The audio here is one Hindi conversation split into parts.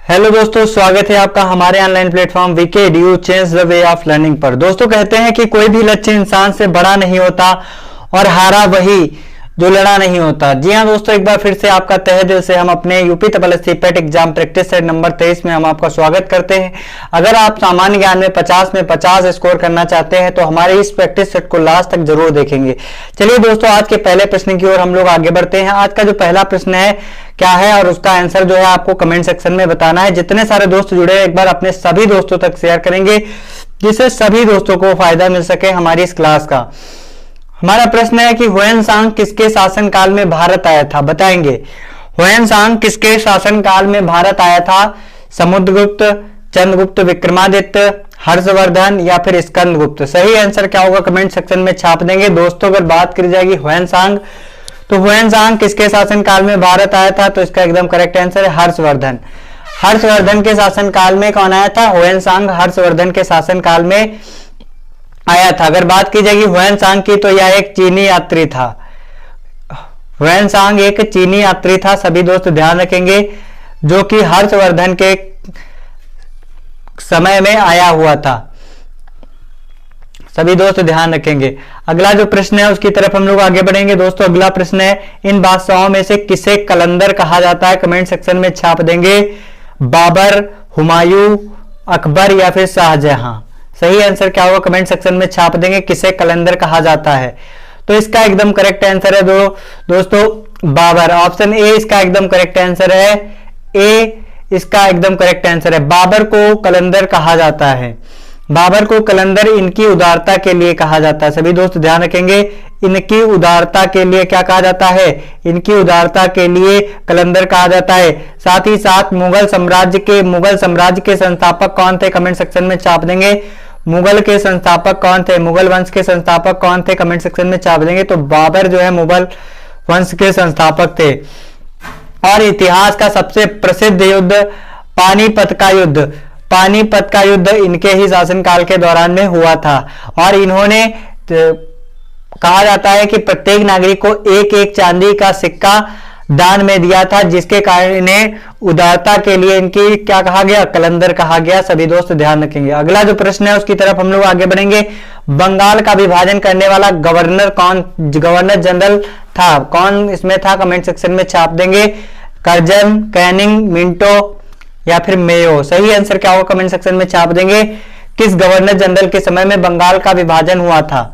हेलो दोस्तों, स्वागत है आपका हमारे online platform VK Edu change the way of learning पर। दोस्तों, कहते हैं कि कोई भी लक्ष्य इंसान से बड़ा नहीं होता और हारा वही जो लड़ा नहीं होता। जी हाँ दोस्तों, एक बार फिर से आपका तहे दिल से हम अपने यूपी TSS पेट एग्जाम प्रैक्टिस सेट नंबर 23 में हम आपका स्वागत करते हैं। अगर आप सामान्य ज्ञान में 50 में 50 स्कोर करना चाहते हैं तो हमारे इस प्रैक्टिस सेट को लास्ट तक जरूर देखेंगे। चलिए दोस्तों, आज के पहले प्रश्न की ओर हम लोग आगे बढ़ते हैं। आज का जो पहला प्रश्न है क्या है और उसका आंसर जो है आपको कमेंट सेक्शन में बताना है। जितने सारे दोस्त जुड़े हैं एक बार अपने सभी दोस्तों तक शेयर करेंगे जिससे सभी दोस्तों को फायदा मिल सके हमारी इस क्लास का। हमारा प्रश्न है कि ह्वेनसांग किसके शासनकाल में भारत आया था, बताएंगे। ह्वेनसांग किसके शासनकाल में भारत आया था? समुद्रगुप्त, चंद्रगुप्त, विक्रमादित्य, हर्षवर्धन या फिर स्कंदगुप्त। सही आंसर क्या होगा कमेंट सेक्शन में छाप देंगे। दोस्तों, अगर बात करी जाएगी ह्वेनसांग तो ह्वेनसांग किसके शासनकाल में भारत आया था, तो इसका एकदम करेक्ट आंसर है हर्षवर्धन। हर्षवर्धन के शासनकाल में कौन आया था? ह्वेनसांग हर्षवर्धन के शासनकाल में आया था। अगर बात की जाएगी ह्वेनसांग की तो यह एक चीनी यात्री था। ह्वेनसांग एक चीनी यात्री था, सभी दोस्त ध्यान रखेंगे, जो कि हर्षवर्धन के समय में आया हुआ था। सभी दोस्त ध्यान रखेंगे। अगला जो प्रश्न है उसकी तरफ हम लोग आगे बढ़ेंगे। दोस्तों, अगला प्रश्न है इन बादशाहों में से किसे कलंदर कहा जाता है? कमेंट सेक्शन में छाप देंगे। बाबर, हुमायूं, अकबर या फिर शाहजहां। सही आंसर क्या होगा कमेंट सेक्शन में छाप देंगे। किसे कलंदर कहा जाता है? तो इसका एकदम करेक्ट आंसर है दोस्तों बाबर। ऑप्शन ए इसका एकदम करेक्ट आंसर है। ए इसका एकदम करेक्ट आंसर है। बाबर को कलंदर कहा जाता है। बाबर को कलंदर इनकी उदारता के लिए कहा जाता है। सभी दोस्त ध्यान रखेंगे, इनकी उदारता के लिए क्या कहा जाता है? इनकी उदारता के लिए कलंदर कहा जाता है। साथ ही साथ मुगल साम्राज्य के संस्थापक कौन थे? कमेंट सेक्शन में छाप देंगे। मुगल के संस्थापक कौन थे? मुगल वंश के संस्थापक कौन थे? कमेंट सेक्शन में छाप देंगे। तो बाबर जो है मुगल वंश के संस्थापक थे। और इतिहास का सबसे प्रसिद्ध युद्ध पानीपत का युद्ध इनके ही शासनकाल के दौरान में हुआ था। और इन्होंने कहा जाता है कि प्रत्येक नागरिक को एक एक चांदी का सिक्का दान में दिया था, जिसके कारण इन्हें उदारता के लिए इनकी क्या कहा गया? कलंदर कहा गया। सभी दोस्त ध्यान रखेंगे। अगला जो प्रश्न है उसकी तरफ हम लोग आगे बढ़ेंगे। बंगाल का विभाजन करने वाला गवर्नर जनरल था, कौन इसमें था? कमेंट सेक्शन में छाप देंगे। कर्जन, कैनिंग, मिंटो या फिर मेयो। सही आंसर क्या होगा कमेंट सेक्शन में छाप देंगे। किस गवर्नर जनरल के समय में बंगाल का विभाजन हुआ था?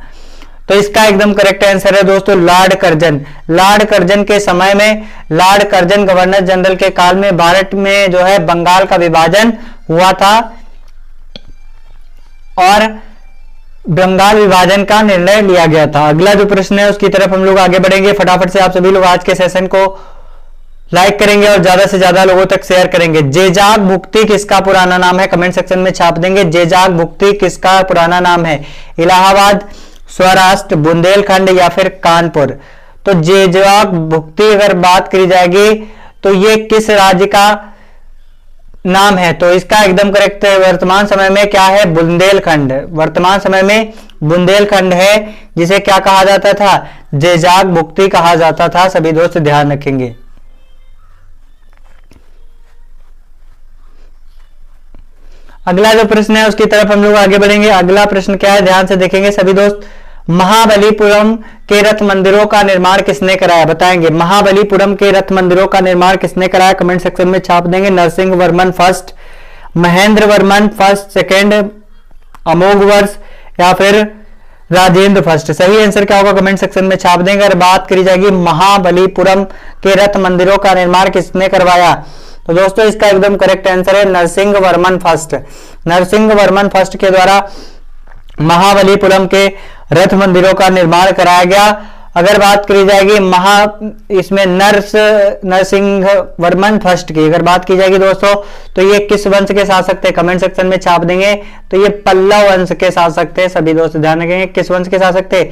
तो इसका एकदम करेक्ट आंसर है दोस्तों लॉर्ड कर्जन। लॉर्ड कर्जन के समय में, लॉर्ड कर्जन गवर्नर जनरल के काल में भारत में जो है बंगाल का विभाजन हुआ था और बंगाल विभाजन का निर्णय लिया गया था। अगला जो प्रश्न है उसकी तरफ हम लोग आगे बढ़ेंगे। फटाफट से आप सभी लोग आज के सेशन को लाइक करेंगे और ज्यादा से ज्यादा लोगों तक शेयर करेंगे। जेजाग भुक्ति किसका पुराना नाम है? कमेंट सेक्शन में छाप देंगे। जेजाग भुक्ति किसका पुराना नाम है? इलाहाबाद, स्वराष्ट्र, बुंदेलखंड या फिर कानपुर। तो जेजाग भुक्ति अगर बात करी जाएगी तो ये किस राज्य का नाम है? तो इसका एकदम करेक्ट वर्तमान समय में क्या है? बुंदेलखंड। वर्तमान समय में बुंदेलखंड है, जिसे क्या कहा जाता था? जेजाग भुक्ति कहा जाता था। सभी दोस्त ध्यान रखेंगे। अगला जो प्रश्न है उसकी तरफ हम लोग आगे बढ़ेंगे। अगला प्रश्न क्या है ध्यान से देखेंगे सभी दोस्त। महाबलीपुरम के रथ मंदिरों का निर्माण किसने कराया? बताएंगे। महाबलीपुरम के रथ मंदिरों का निर्माण किसने कराया? कमेंट सेक्शन में छाप देंगे। Narasimha Varman first, Mahendra Varman first, second Amoghavarsha या फिर राजेंद्र फर्स्ट। सही आंसर क्या होगा कमेंट सेक्शन में छाप देंगे। अगर बात करी जाएगी महाबलीपुरम के रथ मंदिरों का निर्माण किसने करवाया, तो दोस्तों इसका एकदम करेक्ट आंसर है नरसिंह वर्मन फर्स्ट। नरसिंह वर्मन फर्स्ट के द्वारा महाबलीपुरम के रथ मंदिरों का निर्माण कराया गया। अगर बात करी जाएगी इसमें नरसिंह वर्मन फर्स्ट की अगर बात की जाएगी दोस्तों तो ये किस वंश के शासक थे? कमेंट सेक्शन में छाप देंगे। तो ये पल्लव वंश के शासक थे। सभी दोस्त ध्यान रखेंगे। किस वंश के शासक थे?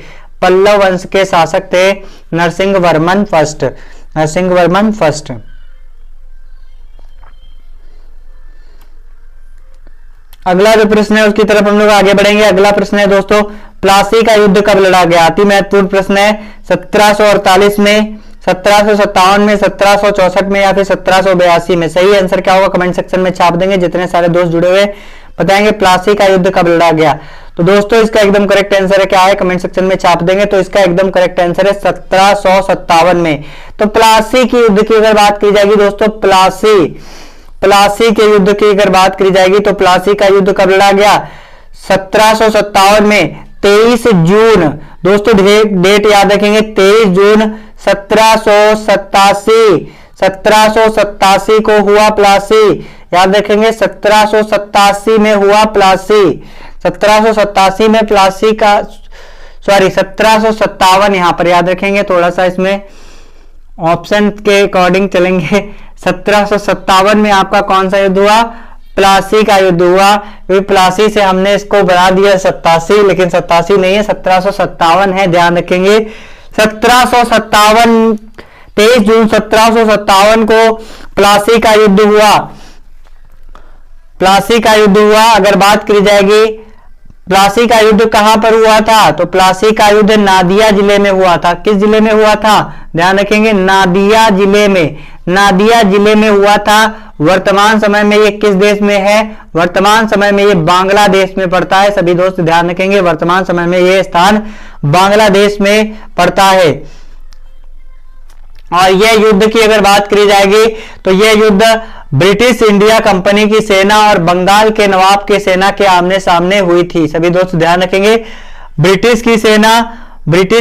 पल्लव वंश के शासक थे नरसिंह वर्मन फर्स्ट। नरसिंह वर्मन फर्स्ट। अगला जो प्रश्न है उसकी तरफ हम लोग आगे बढ़ेंगे। अगला प्रश्न है दोस्तों प्लासी का युद्ध कब लड़ा गया? अति महत्वपूर्ण प्रश्न है। 1748 में, 1757 में, 1764 में या फिर 1782 में? सही आंसर क्या होगा कमेंट सेक्शन में छाप देंगे। जितने सारे दोस्त जुड़े हुए बताएंगे प्लासी का युद्ध कब लड़ा गया। तो दोस्तों इसका एकदम करेक्ट आंसर है क्या है कमेंट सेक्शन में छाप देंगे। तो इसका एकदम करेक्ट आंसर है 1757 में। तो प्लासी के युद्ध की अगर बात की जाएगी दोस्तों, प्लासी के युद्ध की अगर बात की जाएगी तो प्लासी का युद्ध कब लड़ा गया? 1757 में 23 जून। दोस्तों डेट याद रखेंगे, 23 जून 1787 को हुआ प्लासी। याद रखेंगे 1787 में हुआ प्लासी। 1787 में प्लासी का, सॉरी 1757 यहां पर याद रखेंगे, थोड़ा सा इसमें ऑप्शन के अकॉर्डिंग चलेंगे। 1757 में आपका कौन सा युद्ध हुआ? प्लासी का युद्ध हुआ। प्लासी से हमने इसको बढ़ा दिया 87, लेकिन 87 नहीं है, 1757 है, ध्यान रखेंगे। 1757 23 जून 1757 को प्लासी का युद्ध हुआ। प्लासी का युद्ध हुआ। अगर बात की जाएगी प्लासी का युद्ध कहां पर हुआ था? तो प्लासी का युद्ध नादिया जिले में हुआ था। किस जिले में हुआ था? ध्यान रखेंगे नादिया जिले में, नादिया जिले में हुआ था। वर्तमान समय में ये किस देश में है? वर्तमान समय में ये बांग्लादेश में पड़ता है। सभी दोस्त ध्यान रखेंगे वर्तमान समय में ये स्थान बांग्लादेश में पड़ता है। और यह युद्ध की अगर बात करी जाएगी तो यह युद्ध ब्रिटिश इंडिया कंपनी की सेना और बंगाल के नवाब की सेना के आमने सामने हुई थी। सभी दोस्त ध्यान रखेंगे ब्रिटिश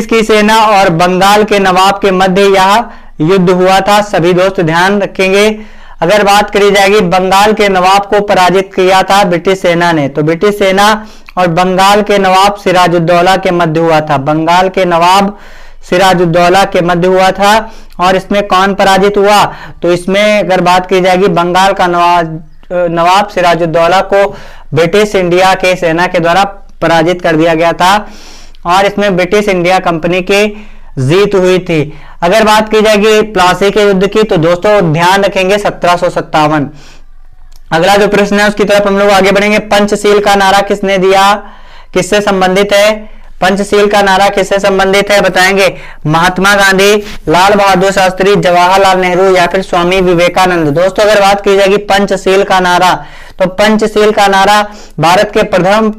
की सेना और बंगाल के नवाब के मध्य यह युद्ध हुआ था। सभी दोस्त ध्यान रखेंगे। अगर बात करी जाएगी बंगाल के नवाब को पराजित किया था ब्रिटिश सेना ने, तो ब्रिटिश सेना और बंगाल के नवाब सिराजुद्दौला के मध्य हुआ था। बंगाल के नवाब सिराजुद्दौला के मध्य हुआ था। और इसमें कौन पराजित हुआ? तो इसमें अगर बात की जाएगी बंगाल का नवाब सिराजुद्दौला को ब्रिटिश इंडिया के सेना के द्वारा पराजित कर दिया गया था और इसमें ब्रिटिश इंडिया कंपनी की जीत हुई थी। अगर बात की जाएगी प्लासी के युद्ध की तो दोस्तों ध्यान रखेंगे 1757। अगला जो प्रश्न है उसकी तरफ हम लोग आगे बढ़ेंगे। पंचशील का नारा किसने दिया? किससे संबंधित है? पंचशील का नारा किससे संबंधित है बताएंगे? महात्मा गांधी, लाल बहादुर शास्त्री, जवाहरलाल नेहरू या फिर स्वामी विवेकानंद। दोस्तों अगर बात की जाएगी पंचशील का नारा तो पंचशील का नारा भारत के प्रथम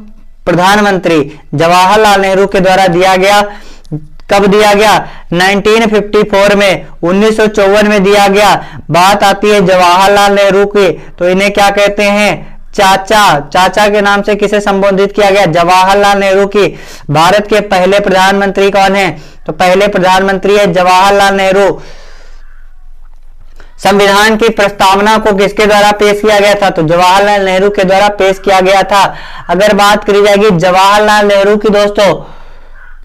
प्रधानमंत्री जवाहरलाल नेहरू के द्वारा दिया गया। कब दिया गया? 1954 में, 1954 में दिया गया। बात आती है जवाहरलाल नेहरू की तो इन्हें क्या कहते हैं? चाचा के नाम से किसे संबोधित किया गया? जवाहरलाल नेहरू की। भारत के पहले प्रधानमंत्री कौन है? तो पहले प्रधानमंत्री है जवाहरलाल नेहरू। संविधान की प्रस्तावना को किसके द्वारा पेश किया गया था? तो जवाहरलाल नेहरू के द्वारा पेश किया गया था। अगर बात करी जाएगी जवाहरलाल नेहरू की दोस्तों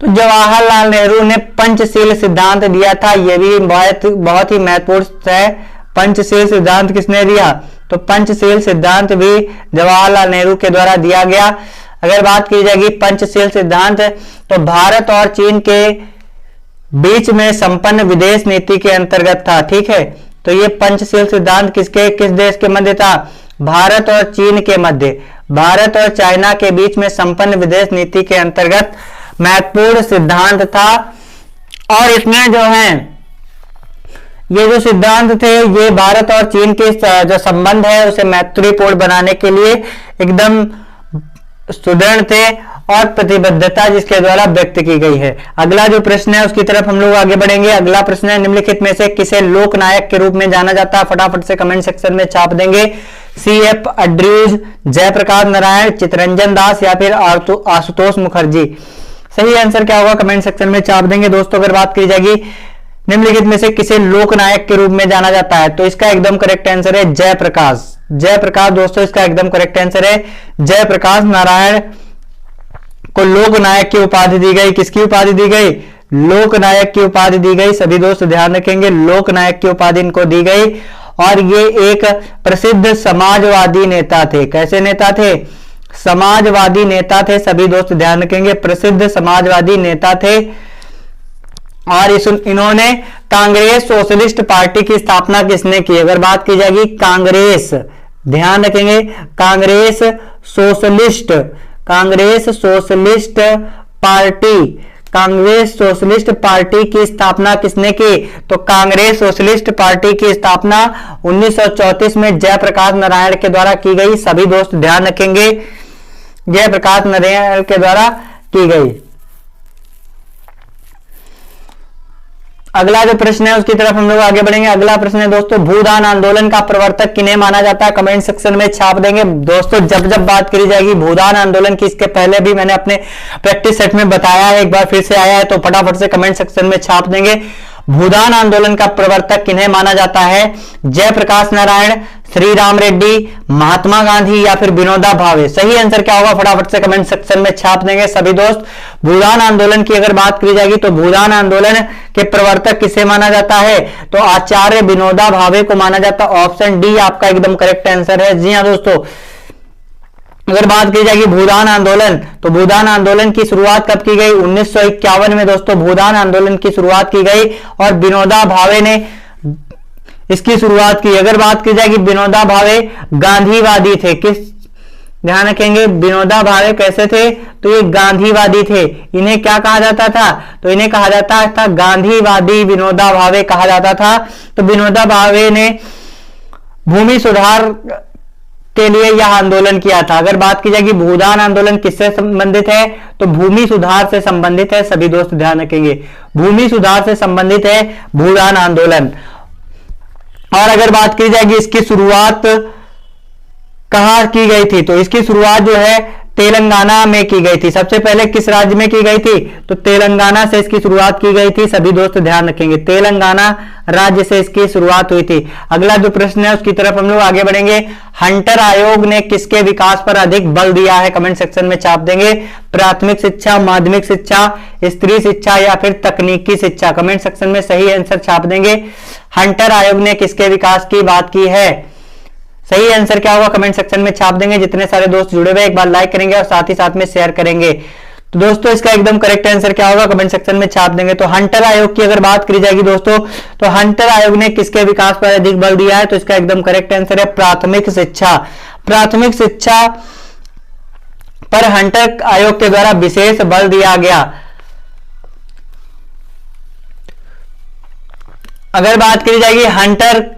तो जवाहरलाल नेहरू ने पंचशील सिद्धांत दिया था। यह भी बहुत ही महत्वपूर्ण है। पंचशील सिद्धांत किसने दिया? तो पंचशील सिद्धांत भी जवाहरलाल नेहरू के द्वारा दिया गया। अगर बात की जाएगी पंचशील सिद्धांत तो भारत और चीन के बीच में संपन्न विदेश नीति के अंतर्गत था। ठीक है, तो ये पंचशील सिद्धांत किस देश के मध्य था? भारत और चीन के मध्य, भारत और चाइना के बीच में संपन्न विदेश नीति के अंतर्गत महत्वपूर्ण सिद्धांत था। और इसमें जो है ये जो सिद्धांत थे ये भारत और चीन के जो संबंध है उसे मैत्रीपूर्ण बनाने के लिए एकदम सुदृढ़ थे और प्रतिबद्धता जिसके द्वारा व्यक्त की गई है। अगला जो प्रश्न है उसकी तरफ हम लोग आगे बढ़ेंगे। अगला प्रश्न है निम्नलिखित में से किसे लोकनायक के रूप में जाना जाता है? फटाफट से कमेंट सेक्शन में छाप देंगे। CF अड्रूज, जयप्रकाश नारायण, चितरंजन दास या फिर आशुतोष मुखर्जी। सही आंसर क्या होगा कमेंट सेक्शन में छाप देंगे। दोस्तों अगर बात की जाएगी निम्नलिखित में से किसे लोकनायक के रूप में जाना जाता है तो इसका एकदम करेक्ट आंसर है जयप्रकाश। जयप्रकाश दोस्तों इसका एकदम करेक्ट आंसर है। जयप्रकाश नारायण को लोकनायक की उपाधि दी गई। किसकी उपाधि दी गई? लोकनायक की उपाधि दी गई। सभी दोस्त ध्यान रखेंगे लोकनायक की उपाधि इनको दी गई। और ये एक प्रसिद्ध समाजवादी नेता थे। कैसे नेता थे? समाजवादी नेता थे। सभी दोस्त ध्यान रखेंगे प्रसिद्ध समाजवादी नेता थे। और इन्होंने कांग्रेस सोशलिस्ट पार्टी की स्थापना किसने की? अगर बात की जाएगी कांग्रेस, ध्यान रखेंगे Congress socialist party Congress socialist party की स्थापना किसने की? तो कांग्रेस सोशलिस्ट पार्टी की स्थापना 1934 में जयप्रकाश नारायण के द्वारा की गई। सभी दोस्त ध्यान रखेंगे, जयप्रकाश नारायण के द्वारा की गई। अगला जो प्रश्न है उसकी तरफ हम लोग आगे बढ़ेंगे। अगला प्रश्न है दोस्तों, भूदान आंदोलन का प्रवर्तक किन्हें माना जाता है? कमेंट सेक्शन में छाप देंगे दोस्तों। जब जब बात करी जाएगी भूदान आंदोलन की, इसके पहले भी मैंने अपने प्रैक्टिस सेट में बताया है, एक बार फिर से आया है तो फटाफट से कमेंट सेक्शन में छाप देंगे। भूदान आंदोलन का प्रवर्तक किन्हें माना जाता है? जयप्रकाश नारायण, श्री राम रेड्डी, महात्मा गांधी या फिर विनोबा भावे? सही आंसर क्या होगा फटाफट से कमेंट सेक्शन में छाप देंगे सभी दोस्त। भूदान आंदोलन की अगर बात करी जाएगी तो भूदान आंदोलन के प्रवर्तक किसे माना जाता है? तो आचार्य विनोबा भावे को माना जाता है। ऑप्शन डी आपका एकदम करेक्ट आंसर है। जी हाँ दोस्तों, अगर बात की जाएगी भूदान आंदोलन, तो भूदान आंदोलन की शुरुआत कब की गई? 1951 में दोस्तों भूदान आंदोलन की शुरुआत की गई और विनोबा भावे ने इसकी शुरुआत की। अगर बात की जाएगी विनोबा भावे गांधीवादी थे, किस ध्यान रखेंगे, विनोबा भावे कैसे थे? तो ये गांधीवादी थे। इन्हें क्या कहा जाता था? तो इन्हें कहा जाता था गांधीवादी विनोबा भावे कहा जाता था। तो विनोबा भावे ने भूमि सुधार के लिए यह आंदोलन किया था। अगर बात की जाएगी भूदान आंदोलन किससे संबंधित है? तो भूमि सुधार से संबंधित है। सभी दोस्त ध्यान रखेंगे, भूमि सुधार से संबंधित है भूदान आंदोलन। और अगर बात की जाएगी इसकी शुरुआत कहां की गई थी? तो इसकी शुरुआत जो है तेलंगाना में की गई थी। सबसे पहले किस राज्य में की गई थी? तो तेलंगाना से इसकी शुरुआत की गई थी। सभी दोस्त ध्यान रखेंगे, तेलंगाना राज्य से इसकी शुरुआत हुई थी। अगला जो प्रश्न है उसकी तरफ हम लोग आगे बढ़ेंगे। हंटर आयोग ने किसके विकास पर अधिक बल दिया है? कमेंट सेक्शन में छाप देंगे। प्राथमिक शिक्षा, माध्यमिक शिक्षा, स्त्री शिक्षा या फिर तकनीकी शिक्षा? कमेंट सेक्शन में सही आंसर छाप देंगे। हंटर आयोग ने किसके विकास की बात की है? सही आंसर क्या होगा कमेंट सेक्शन में छाप देंगे। जितने सारे दोस्त जुड़े हुए एक बार लाइक करेंगे और साथ ही साथ में शेयर करेंगे। तो दोस्तों इसका एकदम करेक्ट आंसर क्या होगा कमेंट सेक्शन में छाप देंगे। तो हंटर आयोग की अगर बात करी जाएगी दोस्तों, तो हंटर आयोग ने किसके विकास पर अधिक बल दिया है? तो इसका एकदम करेक्ट आंसर है प्राथमिक शिक्षा। प्राथमिक शिक्षा पर हंटर आयोग के द्वारा विशेष बल दिया गया। अगर बात करी जाएगी हंटर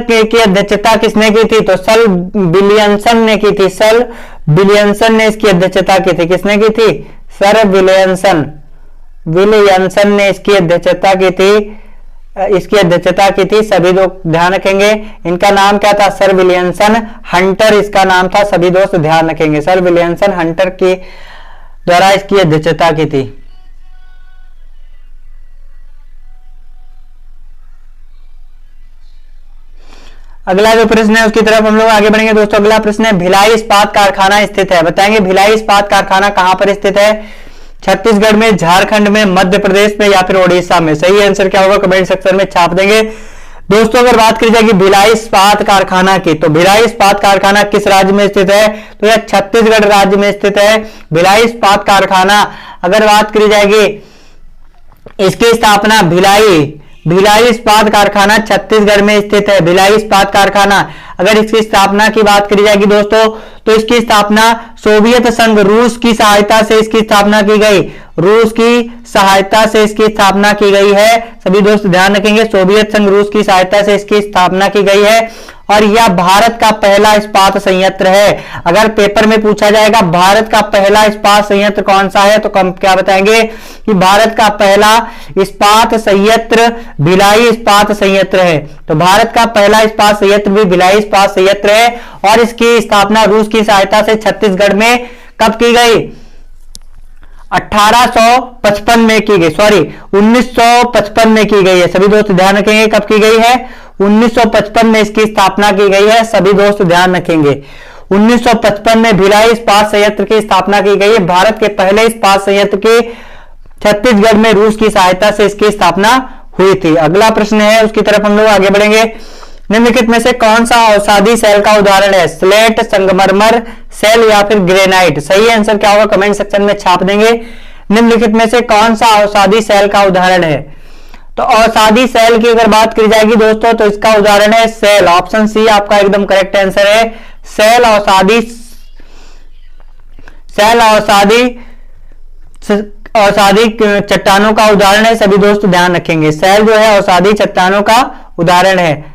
की अध्यक्षता किसने की थी? तो सर विलियमसन ने की थी। सर विलियमसन ने इसकी अध्यक्षता की थी। किसने की थी? सर विलियमसन ने इसकी अध्यक्षता की थी। सभी लोग ध्यान रखेंगे, इनका नाम क्या था? सर विलियमसन हंटर इसका नाम था। सभी दोस्त ध्यान रखेंगे, सर विलियमसन हंटर के द्वारा इसकी अध्यक्षता की थी। अगला जो प्रश्न है उसकी तरफ हम लोग आगे बढ़ेंगे दोस्तों। अगला प्रश्न है, भिलाई इस्पात कारखाना स्थित है? बताएंगे भिलाई इस्पात कारखाना कहां पर स्थित है? छत्तीसगढ़ में, झारखंड में, मध्य प्रदेश में या फिर ओडिशा में? सही आंसर क्या होगा कमेंट सेक्शन में छाप देंगे दोस्तों। अगर बात करी जाएगी भिलाई इस्पात कारखाना की, तो भिलाई इस्पात कारखाना किस राज्य में स्थित है? तो यह छत्तीसगढ़ राज्य में स्थित है भिलाई इस्पात कारखाना। अगर बात करी जाएगी इसकी स्थापना भिलाई इस्पात कारखाना छत्तीसगढ़ में स्थित है। भिलाई इस्पात कारखाना अगर इसकी स्थापना की बात करी जाएगी दोस्तों, तो इसकी स्थापना सोवियत संघ रूस की सहायता से इसकी स्थापना की गई। रूस की सहायता से इसकी स्थापना की गई है। सभी दोस्त ध्यान रखेंगे, सोवियत संघ रूस की सहायता से इसकी स्थापना की गई है और यह भारत का पहला इस्पात संयंत्र है। अगर पेपर में पूछा जाएगा भारत का पहला इस्पात संयंत्र कौन सा है, तो हम क्या बताएंगे कि भारत का पहला इस्पात संयंत्र भिलाई इस्पात संयंत्र है। तो भारत का पहला इस्पात संयंत्र भी भिलाई इस्पात संयंत्र है और इसकी स्थापना रूस की सहायता से छत्तीसगढ़ में कब की गई? 1855 में की गई, 1955 में की गई है। सभी दोस्त ध्यान रखेंगे कब की गई है? 1955 में इसकी स्थापना की गई है। सभी दोस्त ध्यान रखेंगे 1955 में भिलाई इस्पात संयंत्र की स्थापना की गई है। भारत के पहले इस्पात संयंत्र की छत्तीसगढ़ में रूस की सहायता से इसकी स्थापना हुई थी। अगला प्रश्न है उसकी तरफ हम लोग आगे बढ़ेंगे। निम्नलिखित में से कौन सा अवसादी सेल का उदाहरण है? स्लेट, संगमरमर सेल या फिर ग्रेनाइट? सही आंसर क्या होगा कमेंट सेक्शन में छाप देंगे। निम्नलिखित में से कौन सा अवसादी सेल का उदाहरण है? तो अवसादी सेल की अगर बात की जाएगी दोस्तों, तो इसका उदाहरण है सेल। ऑप्शन सी आपका एकदम करेक्ट आंसर है। सेल अवसादी अवसादी चट्टानों का उदाहरण है, सभी दोस्त ध्यान रखेंगे। सैल जो है अवसादी चट्टानों का उदाहरण है।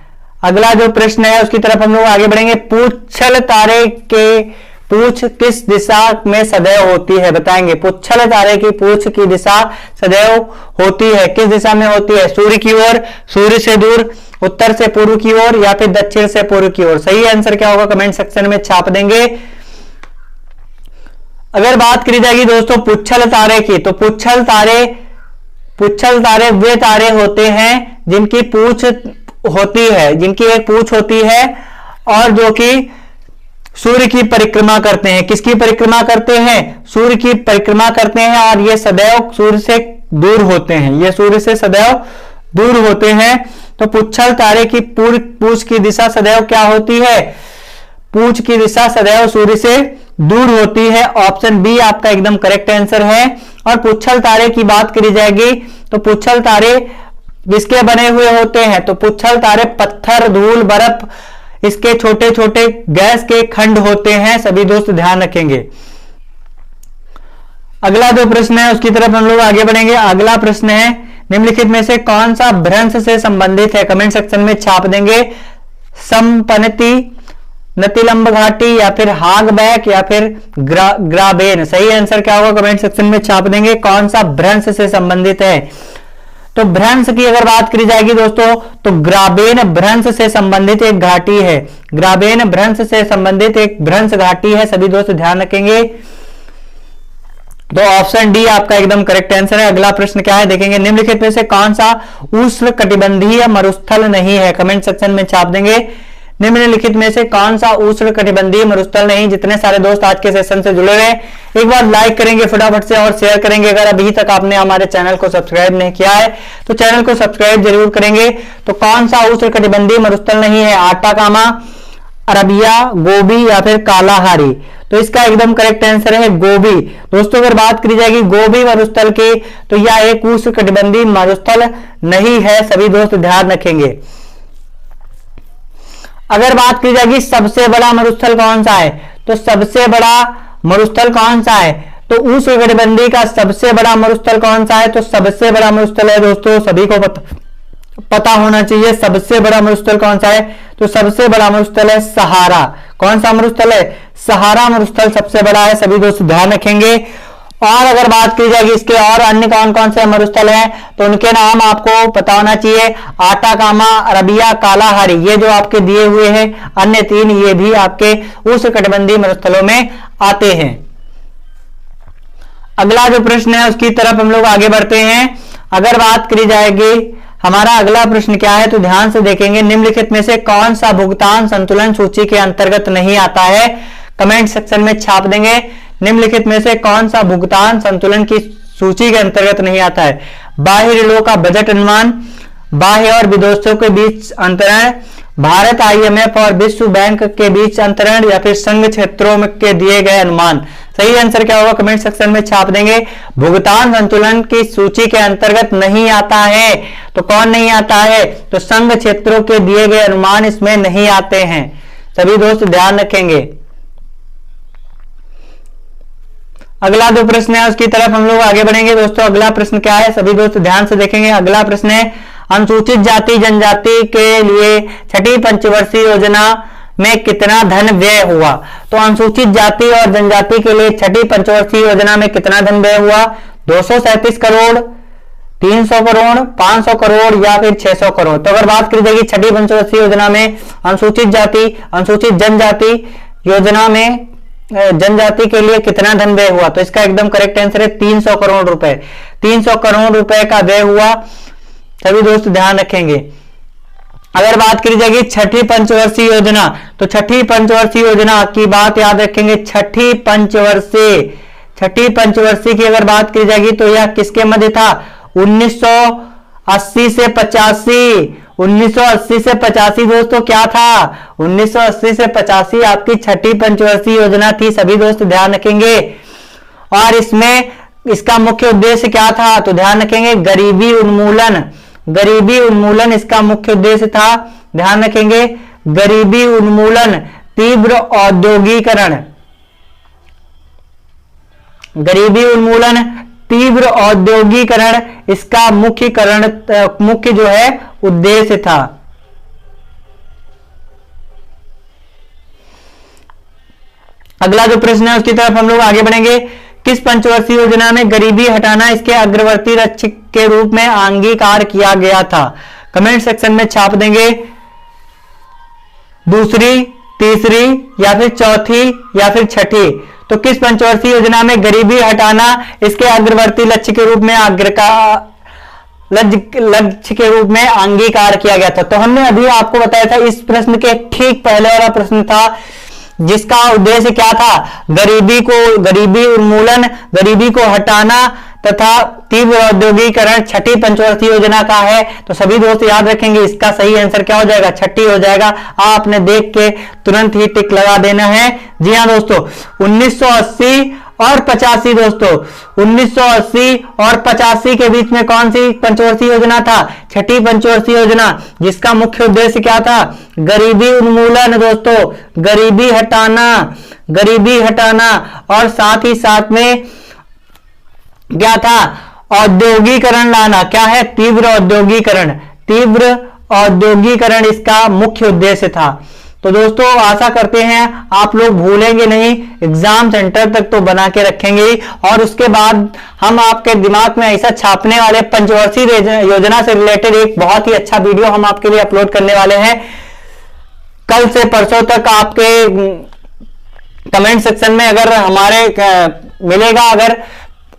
अगला जो प्रश्न है उसकी तरफ हम लोग आगे बढ़ेंगे। पुच्छल तारे के पूछ किस दिशा में सदैव होती है, बताएंगे। पुच्छल तारे की पूछ की दिशा सदैव होती है, किस दिशा में होती है? सूर्य की ओर, सूर्य से दूर, उत्तर से पूर्व की ओर, या फिर दक्षिण से पूर्व की ओर। सही आंसर क्या होगा कमेंट सेक्शन में छाप देंगे। अगर बात करी जाएगी दोस्तों पुच्छल तारे की, तो पुच्छल तारे वे तारे होते हैं जिनकी पूछ होती है, जिनकी एक पूछ होती है और जो कि सूर्य की परिक्रमा करते हैं। किसकी परिक्रमा करते हैं? सूर्य की परिक्रमा करते हैं, और ये सदैव सूर्य से दूर होते हैं, ये सूर्य से सदैव दूर होते हैं। तो पुच्छल तारे की पूछ की दिशा सदैव क्या होती है? पूछ की दिशा सदैव सूर्य से दूर होती है। ऑप्शन बी आपका एकदम करेक्ट आंसर है। और पुच्छल तारे की बात करी जाएगी तो पुच्छल तारे किसके बने हुए होते हैं? तो पुच्छल तारे पत्थर, धूल, बर्फ, इसके छोटे छोटे गैस के खंड होते हैं, सभी दोस्त ध्यान रखेंगे। अगला जो प्रश्न है उसकी तरफ हम लोग आगे बढ़ेंगे। अगला प्रश्न है निम्नलिखित में से कौन सा भ्रंश से संबंधित है, कमेंट सेक्शन में छाप देंगे। संपन्नति, नतिलंब घाटी, या फिर हागबैक, या फिर ग्राबेन। सही आंसर क्या होगा कमेंट सेक्शन में छाप देंगे। कौन सा भ्रंश से संबंधित है? तो भ्रंश की अगर बात करी जाएगी दोस्तों तो ग्राबेन भ्रंश से संबंधित एक घाटी है। ग्राबेन भ्रंश से संबंधित एक भ्रंश घाटी है, सभी दोस्त ध्यान रखेंगे। तो ऑप्शन डी आपका एकदम करेक्ट आंसर है। अगला प्रश्न क्या है देखेंगे। निम्नलिखित में से कौन सा उष्णकटिबंधीय मरुस्थल नहीं है, कमेंट सेक्शन में छाप देंगे। निम्नलिखित में से कौन सा उष्णकटिबंधीय मरुस्थल नहीं? जितने सारे दोस्त आज के सेशन से जुड़े हैं एक बार लाइक करेंगे फटाफट से और शेयर करेंगे। अगर अभी तक आपने हमारे चैनल को सब्सक्राइब नहीं किया है तो चैनल को सब्सक्राइब जरूर करेंगे। तो कौन सा उष्णकटिबंधीय मरुस्थल नहीं है? आटाकामा, अरबिया, गोबी, या फिर कालाहारी। तो इसका एकदम करेक्ट आंसर है गोबी। दोस्तों अगर बात करी जाएगी गोबी मरुस्थल की तो यह एक उष्णकटिबंधीय मरुस्थल नहीं है, सभी दोस्त ध्यान रखेंगे। अगर बात की जाएगी सबसे बड़ा मरुस्थल कौन सा है, तो सबसे बड़ा मरुस्थल कौन सा है? तो उष्णकटिबंधीय का सबसे बड़ा मरुस्थल कौन सा है? तो सबसे बड़ा मरुस्थल है दोस्तों, सभी को पता होना चाहिए सबसे बड़ा मरुस्थल कौन सा है। तो सबसे बड़ा मरुस्थल है सहारा। कौन सा मरुस्थल है? सहारा मरुस्थल सबसे बड़ा है, सभी दोस्त ध्यान रखेंगे। और अगर बात की जाएगी इसके और अन्य कौन कौन से मरुस्थल हैं तो उनके नाम आपको पता होना चाहिए। आटाकामा, अरबिया, कालाहारी, ये जो आपके दिए हुए हैं अन्य तीन, ये भी आपके उष्णकटिबंधीय मरुस्थलों में आते हैं। अगला जो प्रश्न है उसकी तरफ हम लोग आगे बढ़ते हैं। अगर बात करी जाएगी हमारा अगला प्रश्न क्या है तो ध्यान से देखेंगे। निम्नलिखित में से कौन सा भुगतान संतुलन सूची के अंतर्गत नहीं आता है, कमेंट सेक्शन में छाप देंगे। निम्नलिखित में से कौन सा भुगतान संतुलन की सूची के अंतर्गत नहीं आता है? बाह्य ऋणों का बजट अनुमान, बाह्य और विदेशों के बीच अंतरण, भारत IMF और विश्व बैंक के बीच अंतरण, या फिर संघ क्षेत्रों के दिए गए अनुमान। सही आंसर क्या होगा कमेंट सेक्शन में छाप देंगे। भुगतान संतुलन की सूची के अंतर्गत नहीं आता है। तो कौन नहीं आता है? तो संघ क्षेत्रों के दिए गए अनुमान इसमें नहीं आते हैं, सभी दोस्त ध्यान रखेंगे। अगला जो प्रश्न है उसकी तरफ हम लोग आगे बढ़ेंगे दोस्तों। अगला प्रश्न क्या है सभी दोस्त ध्यान से देखेंगे। अगला प्रश्न है अनुसूचित जाति जनजाति के लिए छठी पंचवर्षीय योजना में कितना धन व्यय हुआ? तो अनुसूचित जाति और जनजाति के लिए छठी पंचवर्षीय योजना में कितना धन व्यय हुआ? 237 करोड़, 300 करोड़, 500 करोड़, या फिर 600 करोड़। तो अगर बात करी जाएगी छठी पंचवर्षीय योजना में अनुसूचित जाति, अनुसूचित जनजाति योजना में जनजाति के लिए कितना धन व्यय हुआ? तो इसका एकदम करेक्ट आंसर है 300 करोड़ रुपए। 300 करोड़ रुपए का व्यय हुआ, सभी दोस्त ध्यान रखेंगे। अगर बात करी जाएगी छठी पंचवर्षीय योजना, तो छठी पंचवर्षीय योजना की बात याद रखेंगे। छठी पंचवर्षीय की अगर बात की जाएगी तो यह किसके मध्य था? 1980 से 85। 1980 से 85 दोस्तों क्या था? 1980 से 85 आपकी छठी पंचवर्षीय योजना थी, सभी दोस्त ध्यान रखेंगे। और इसमें इसका मुख्य उद्देश्य क्या था? तो ध्यान रखेंगे गरीबी उन्मूलन। गरीबी उन्मूलन इसका मुख्य उद्देश्य था, ध्यान रखेंगे। गरीबी उन्मूलन, तीव्र औद्योगिकरण, गरीबी उन्मूलन, तीव्र औद्योगिकरण इसका मुख्य जो है उद्देश्य था। अगला जो प्रश्न है उसकी तरफ हम लोग आगे बढ़ेंगे। किस पंचवर्षीय योजना में गरीबी हटाना इसके अग्रवर्ती लक्ष्य के रूप में अंगीकार किया गया था? कमेंट सेक्शन में छाप देंगे। दूसरी, तीसरी या फिर चौथी या फिर छठी? तो किस पंचवर्षीय योजना में गरीबी हटाना इसके अग्रवर्ती लक्ष्य के रूप में लक्ष्य के रूप में अंगीकार किया गया था? तो हमने अभी आपको बताया था, इस प्रश्न के ठीक पहले वाला प्रश्न था जिसका उद्देश्य क्या था? गरीबी उन्मूलन, गरीबी को हटाना तथा तीव्र औद्योगिकरण छठी पंचवर्षीय योजना का है। तो सभी दोस्त याद रखेंगे, इसका सही आंसर क्या हो जाएगा? छठी हो जाएगा। आपने देख के तुरंत ही टिक लगा देना है। जी हाँ दोस्तों, 1980 और 85 दोस्तों, 1980 और 85 के बीच में कौन सी पंचवर्षीय योजना था? छठी पंचवर्षीय योजना, जिसका मुख्य उद्देश्य क्या था? गरीबी उन्मूलन दोस्तों, गरीबी हटाना और साथ ही साथ में क्या था? औद्योगिकरण लाना। क्या है? तीव्र औद्योगिकरण इसका मुख्य उद्देश्य था। तो दोस्तों आशा करते हैं आप लोग भूलेंगे नहीं, एग्जाम सेंटर तक तो बना के रखेंगे और उसके बाद हम आपके दिमाग में ऐसा छापने वाले पंचवर्षीय योजना से रिलेटेड एक बहुत ही अच्छा वीडियो हम आपके लिए अपलोड करने वाले हैं। कल से परसों तक आपके कमेंट सेक्शन में अगर हमारे मिलेगा, अगर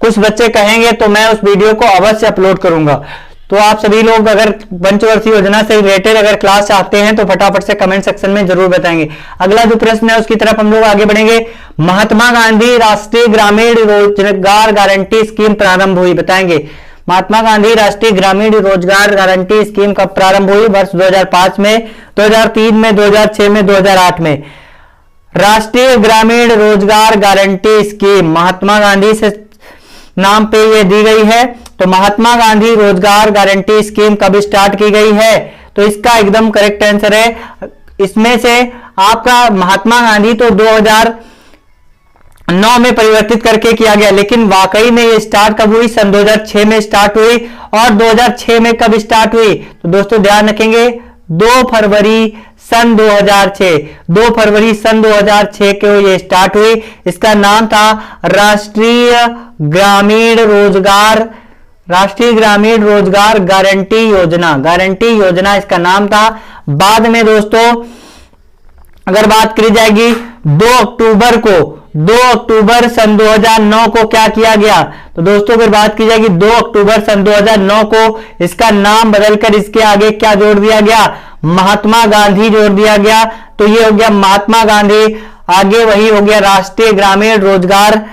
कुछ बच्चे कहेंगे तो मैं उस वीडियो को अवश्य अपलोड करूंगा। तो आप सभी लोग अगर पंचवर्षीय योजना से रिलेटेड अगर क्लास चाहते हैं तो फटाफट से कमेंट सेक्शन में जरूर बताएंगे। अगला जो प्रश्न है उसकी तरफ हम लोग आगे बढ़ेंगे। महात्मा गांधी राष्ट्रीय ग्रामीण रोजगार गारंटी स्कीम प्रारंभ हुई? बताएंगे। महात्मा गांधी राष्ट्रीय ग्रामीण रोजगार गारंटी स्कीम कब प्रारंभ हुई? वर्ष 2005 में, 2003 में, 2006 में, 2008 में? राष्ट्रीय ग्रामीण रोजगार गारंटी स्कीम महात्मा गांधी से नाम पे ये दी गई है। तो महात्मा गांधी रोजगार गारंटी स्कीम कब स्टार्ट की गई है? तो इसका एकदम करेक्ट आंसर है, इसमें से आपका महात्मा गांधी तो 2009 में परिवर्तित करके किया गया, लेकिन वाकई में ये स्टार्ट कब हुई? सन 2006 में स्टार्ट हुई। और 2006 में कब स्टार्ट हुई? तो दोस्तों ध्यान रखेंगे, 2 फरवरी सन 2006, 2 फरवरी सन 2006 को ये स्टार्ट हुई। इसका नाम था राष्ट्रीय ग्रामीण रोजगार गारंटी योजना इसका नाम था। बाद में दोस्तों अगर बात करी जाएगी 2 अक्टूबर सन 2009 को क्या किया गया? तो दोस्तों अगर बात की जाएगी 2 अक्टूबर सन 2009 को इसका नाम बदलकर इसके आगे क्या जोड़ दिया गया? महात्मा गांधी जोड़ दिया गया। तो ये हो गया महात्मा गांधी, आगे वही हो गया राष्ट्रीय ग्रामीण रोजगार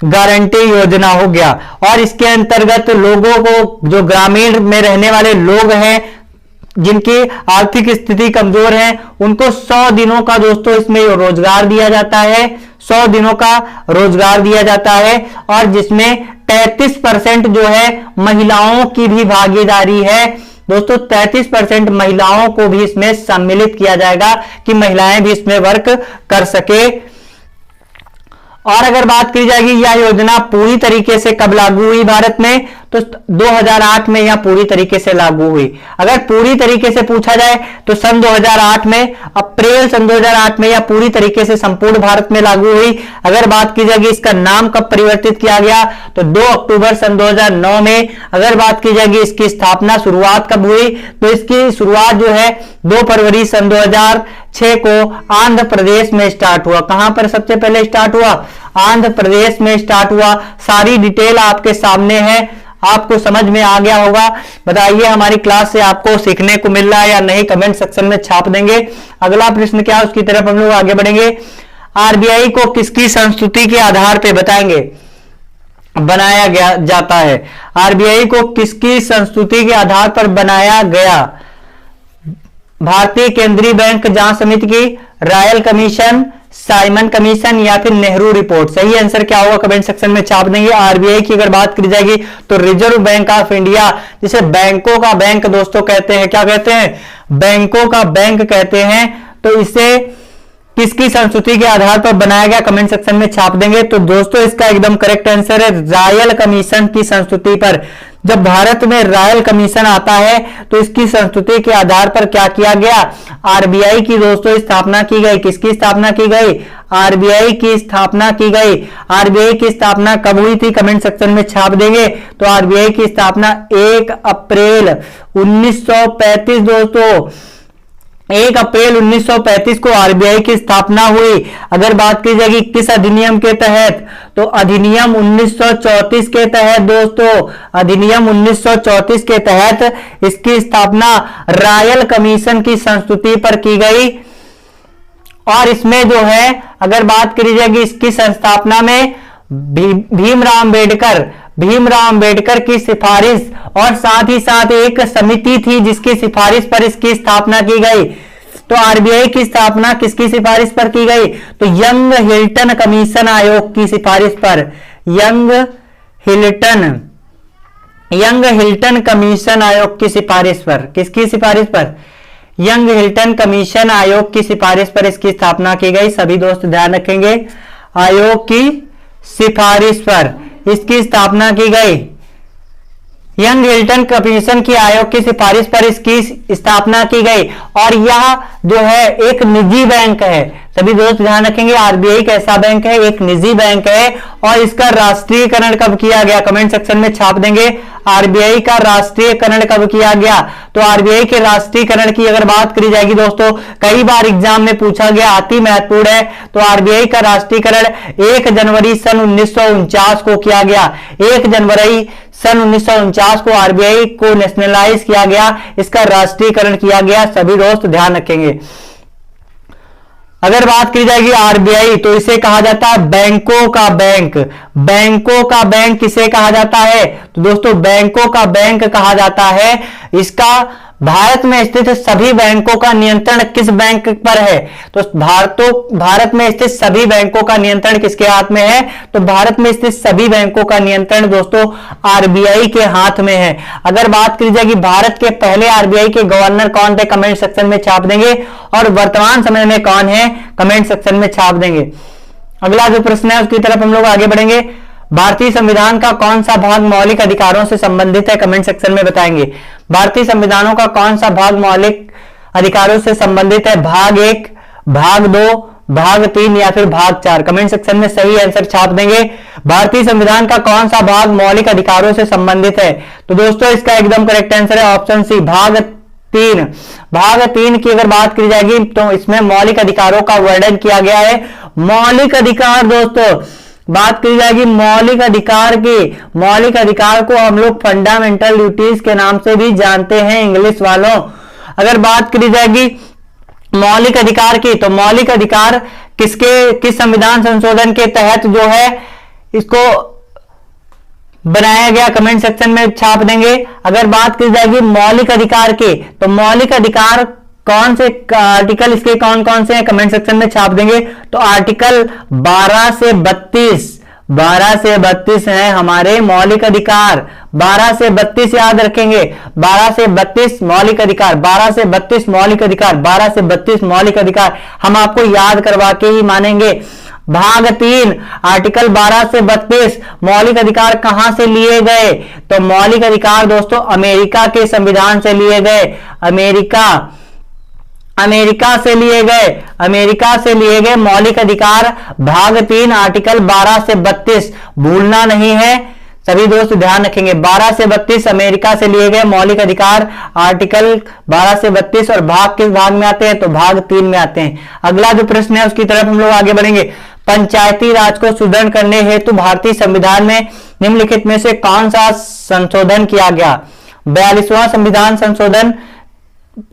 गारंटी योजना हो गया। और इसके अंतर्गत लोगों को, जो ग्रामीण में रहने वाले लोग हैं जिनकी आर्थिक स्थिति कमजोर है, उनको 100 दिनों का दोस्तों इसमें रोजगार दिया जाता है, 100 दिनों का रोजगार दिया जाता है। और जिसमें 33% जो है महिलाओं की भी भागीदारी है दोस्तों। 33% महिलाओं को भी इसमें सम्मिलित किया जाएगा कि महिलाएं भी इसमें वर्क कर सके। और अगर बात की जाएगी यह योजना पूरी तरीके से कब लागू हुई भारत में? तो 2008 में यह पूरी तरीके से लागू हुई। अगर पूरी तरीके से पूछा जाए तो सन 2008 में, अप्रैल सन 2008 में यह पूरी तरीके से संपूर्ण भारत में लागू हुई। अगर बात की जाएगी इसका नाम कब परिवर्तित किया गया? तो 2 अक्टूबर सन 2009 में। अगर बात की जाएगी इसकी स्थापना शुरुआत कब हुई? तो इसकी शुरुआत जो है 2 फरवरी सन 2006 को आंध्र प्रदेश में स्टार्ट हुआ। कहां पर सबसे पहले स्टार्ट हुआ? आंध्र प्रदेश में स्टार्ट हुआ। सारी डिटेल आपके सामने है, आपको समझ में आ गया होगा। बताइए हमारी क्लास से आपको सीखने को मिल रहा है या नहीं? कमेंट सेक्शन में छाप देंगे। अगला प्रश्न क्या है उसकी तरफ हम लोग आगे बढ़ेंगे। आरबीआई को किसकी संस्तुति के आधार पर बनाया गया जाता है? आरबीआई को किसकी संस्तुति के आधार पर बनाया गया? भारतीय केंद्रीय बैंक जांच समिति की, रॉयल कमीशन, साइमन कमीशन या फिर नेहरू रिपोर्ट? सही आंसर क्या होगा कमेंट सेक्शन में छाप देंगे। आरबीआई की अगर बात करी जाएगी तो रिजर्व बैंक ऑफ इंडिया, जिसे बैंकों का बैंक दोस्तों कहते हैं। क्या कहते हैं? बैंकों का बैंक कहते हैं। तो इसे किसकी संस्तुति के आधार पर बनाया गया, कमेंट सेक्शन में छाप देंगे। तो दोस्तों इसका एकदम करेक्ट आंसर है रॉयल कमीशन की संस्तुति पर। जब भारत में रॉयल कमीशन आता है तो इसकी संस्तुति के आधार पर क्या किया गया, आरबीआई की दोस्तों स्थापना की गई। किसकी स्थापना की गई, आरबीआई की स्थापना की गई। आरबीआई की स्थापना कब हुई थी, कमेंट सेक्शन में छाप देंगे। तो आरबीआई की स्थापना 1 अप्रैल 1935 दोस्तों, 1 अप्रैल 1935 को आरबीआई की स्थापना हुई। अगर बात की जाएगी किस अधिनियम के तहत, तो अधिनियम 1934 के तहत दोस्तों, अधिनियम 1934 के तहत इसकी स्थापना रॉयल कमीशन की संस्तुति पर की गई। और इसमें जो है अगर बात करी जाएगी इसकी संस्थापना में भीमराव अंबेडकर की सिफारिश और साथ ही साथ एक समिति थी जिसकी सिफारिश पर इसकी स्थापना की गई। तो आरबीआई की स्थापना किसकी सिफारिश पर की गई, तो यंग हिल्टन कमीशन आयोग की सिफारिश पर, यंग हिल्टन कमीशन आयोग की सिफारिश पर। किसकी सिफारिश पर, यंग हिल्टन कमीशन आयोग की सिफारिश पर इसकी स्थापना की गई। सभी दोस्त ध्यान रखेंगे, आयोग की सिफारिश पर इसकी स्थापना की गई। यंग हिल्टन कमीशन की आयोग की सिफारिश पर इसकी स्थापना की गई। और यह जो है एक निजी बैंक है। सभी दोस्त ध्यान रखेंगे, आरबीआई कैसा बैंक है, एक निजी बैंक है। और इसका राष्ट्रीयकरण कब किया गया, कमेंट सेक्शन में छाप देंगे। आरबीआई का राष्ट्रीयकरण कब किया गया, तो आरबीआई के राष्ट्रीयकरण की अगर बात करी जाएगी दोस्तों, कई बार एग्जाम में पूछा गया, अति महत्वपूर्ण है। तो आरबीआई का राष्ट्रीयकरण 1 जनवरी सन 1949 को किया गया। 1 जनवरी सन 1949 को आरबीआई को नेशनलाइज किया गया, इसका राष्ट्रीयकरण किया गया। सभी दोस्त ध्यान रखेंगे। अगर बात की जाएगी आरबीआई, तो इसे कहा जाता है बैंकों का बैंक। बैंकों का बैंक किसे कहा जाता है, तो दोस्तों बैंकों का बैंक कहा जाता है। इसका भारत में स्थित सभी बैंकों का नियंत्रण किस बैंक पर है, तो भारत में स्थित सभी बैंकों का नियंत्रण किसके हाथ में है, तो भारत में स्थित सभी बैंकों का नियंत्रण दोस्तों आरबीआई के हाथ में है। अगर बात की जाएगी भारत के पहले आरबीआई के गवर्नर कौन थे, कमेंट सेक्शन में छाप देंगे। और वर्तमान समय में कौन है, कमेंट सेक्शन में छाप देंगे। अगला जो प्रश्न है उसकी तरफ हम लोग आगे बढ़ेंगे। भारतीय संविधान का कौन सा भाग मौलिक अधिकारों से संबंधित है, कमेंट सेक्शन में बताएंगे। भारतीय संविधानों का कौन सा भाग मौलिक अधिकारों से संबंधित है, भाग 1, भाग 2, भाग 3 या फिर भाग 4, कमेंट सेक्शन में सही आंसर छाप देंगे। भारतीय संविधान का कौन सा भाग मौलिक अधिकारों से संबंधित है, तो दोस्तों इसका एकदम करेक्ट आंसर है ऑप्शन सी, भाग 3। भाग 3 की अगर बात की जाएगी तो इसमें मौलिक अधिकारों का वर्णन किया गया है। मौलिक अधिकार दोस्तों बात की जाएगी मौलिक अधिकार की, मौलिक अधिकार को हम लोग फंडामेंटल ड्यूटीज के नाम से भी जानते हैं इंग्लिश वालों। अगर बात करी जाएगी मौलिक अधिकार की, तो मौलिक अधिकार किस संविधान संशोधन के तहत जो है इसको बनाया गया, कमेंट सेक्शन में छाप देंगे। अगर बात की जाएगी मौलिक अधिकार की, तो मौलिक अधिकार कौन से आर्टिकल इसके कौन कौन से हैं, कमेंट सेक्शन में छाप देंगे। तो आर्टिकल 12 से 32 हैं हमारे मौलिक अधिकार। 12 से 32 याद रखेंगे, 12 से 32 मौलिक अधिकार, 12 से 32 मौलिक अधिकार, 12 से 32 मौलिक अधिकार हम आपको याद करवा के ही मानेंगे। भाग 3 आर्टिकल 12 से 32 मौलिक अधिकार कहां से लिए गए, तो मौलिक अधिकार दोस्तों अमेरिका के संविधान से लिए गए। अमेरिका से लिए गए मौलिक अधिकार। भाग 3 आर्टिकल 12 से 32 भूलना नहीं है, सभी दोस्त ध्यान रखेंगे। 12 से 32 अमेरिका से लिए गए मौलिक अधिकार, आर्टिकल 12 से 32। और भाग किस भाग में आते हैं, तो भाग 3 में आते हैं। अगला जो प्रश्न है उसकी तरफ हम लोग आगे बढ़ेंगे। पंचायती राज को सुदृढ़ करने हेतु भारतीय संविधान में निम्नलिखित में से कौन सा संशोधन किया गया, 42वां संविधान संशोधन,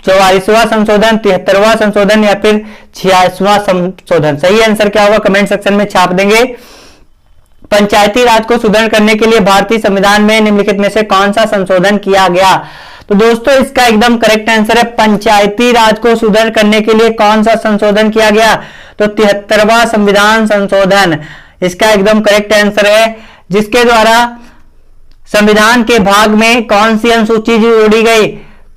44वां संशोधन, 73वां संशोधन या फिर 86वां संशोधन। सही आंसर क्या होगा, कमेंट सेक्शन में छाप देंगे। पंचायती राज को सुदृढ़ करने के लिए भारतीय संविधान में निम्नलिखित में से कौन सा संशोधन किया गया, तो दोस्तों इसका एकदम करेक्ट आंसर है पंचायती राज को सुदृढ़ करने के लिए कौन सा संशोधन किया गया, तो 73वां संविधान संशोधन इसका एकदम करेक्ट आंसर है, जिसके द्वारा संविधान के भाग में कौन सी अनुसूची जोड़ी गई,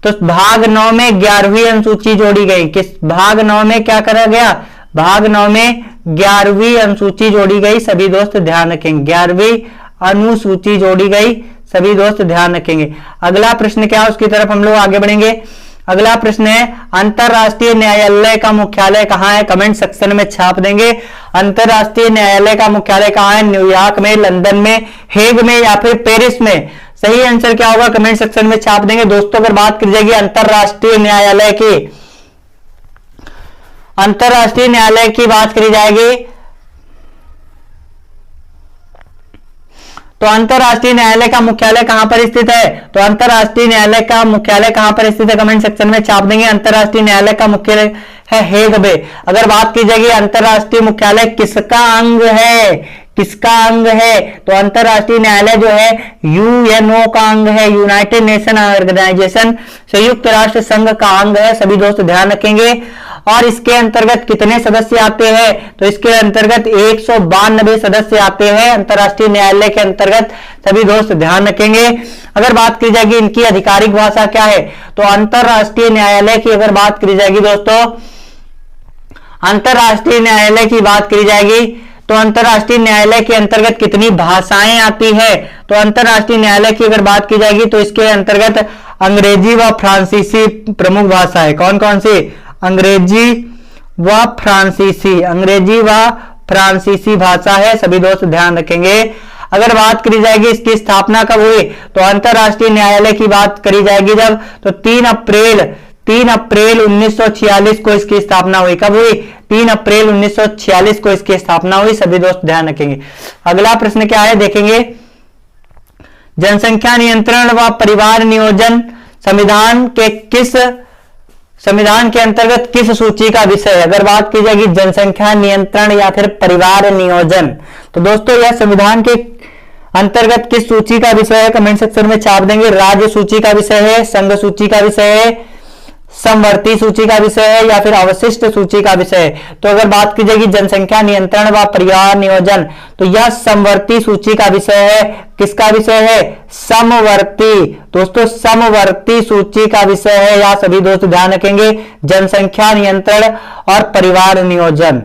तो भाग 9 में 11वीं अनुसूची जोड़ी गई। किस भाग 9 में क्या करा गया, भाग 9 में 11वीं अनुसूची जोड़ी गई, सभी दोस्त ध्यान रखेंगे। 11वीं अनुसूची जोड़ी गई, सभी दोस्त ध्यान रखेंगे। अगला प्रश्न क्या है, उसकी तरफ हम लोग आगे बढ़ेंगे। अगला प्रश्न है, अंतरराष्ट्रीय न्यायालय का मुख्यालय कहां है? कमेंट सेक्शन में छाप देंगे। अंतरराष्ट्रीय न्यायालय का मुख्यालय कहां है? न्यूयॉर्क में, लंदन में, हेग में या फिर पेरिस में? सही आंसर क्या होगा? कमेंट सेक्शन में छाप देंगे। दोस्तों अगर बात की जाएगी अंतरराष्ट्रीय न्यायालय की, अंतरराष्ट्रीय न्यायालय की बात करी जाएगी तो अंतरराष्ट्रीय न्यायालय का मुख्यालय कहां पर स्थित है? तो अंतरराष्ट्रीय न्यायालय का मुख्यालय कहां पर स्थित है? कमेंट सेक्शन में छाप देंगे। अंतरराष्ट्रीय न्यायालय का मुख्यालय है हेग में। अगर बात की जाएगी अंतरराष्ट्रीय मुख्यालय किसका अंग है, किसका अंग है? तो अंतरराष्ट्रीय न्यायालय जो है यूएनओ का अंग है, यूनाइटेड नेशन ऑर्गेनाइजेशन, संयुक्त राष्ट्र संघ का अंग है, सभी दोस्त ध्यान रखेंगे। और इसके अंतर्गत कितने सदस्य आते हैं? तो इसके अंतर्गत 192 सदस्य आते हैं अंतरराष्ट्रीय न्यायालय के अंतर्गत, सभी दोस्त ध्यान रखेंगे। अगर बात की जाएगी इनकी आधिकारिक भाषा क्या है, तो अंतरराष्ट्रीय न्यायालय की अगर बात करी जाएगी दोस्तों, अंतरराष्ट्रीय न्यायालय की बात करी जाएगी तो अंतरराष्ट्रीय न्यायालय के अंतर्गत कितनी भाषाएं आती है? तो अंतरराष्ट्रीय न्यायालय की अगर बात की जाएगी तो इसके अंतर्गत अंग्रेजी व फ्रांसीसी प्रमुख भाषा है। कौन कौन सी? अंग्रेजी व फ्रांसीसी, अंग्रेजी व फ्रांसीसी भाषा है, सभी दोस्त ध्यान रखेंगे। अगर बात करी जाएगी इसकी स्थापना कब हुई, तो अंतरराष्ट्रीय न्यायालय की बात करी जाएगी जब, तो 3 अप्रैल 1946 को इसकी स्थापना हुई। कब हुई? 3 अप्रैल 1946 को इसकी स्थापना हुई, सभी दोस्त ध्यान रखेंगे। अगला प्रश्न क्या है देखेंगे, जनसंख्या नियंत्रण व परिवार नियोजन संविधान के अंतर्गत किस सूची का विषय है? अगर बात की जाएगी जनसंख्या नियंत्रण या फिर परिवार नियोजन, तो दोस्तों यह संविधान के अंतर्गत किस सूची का विषय है? कमेंट सेक्शन में छाप देंगे। राज्य सूची का विषय है, संघ सूची का विषय है, समवर्ती सूची का विषय है या फिर अवशिष्ट सूची का विषय है? तो अगर बात की जाएगी जनसंख्या नियंत्रण व परिवार नियोजन, तो यह समवर्ती सूची का विषय है। किसका विषय है? समवर्ती, दोस्तों समवर्ती सूची का विषय है, या सभी दोस्त ध्यान रखेंगे। जनसंख्या नियंत्रण और परिवार नियोजन,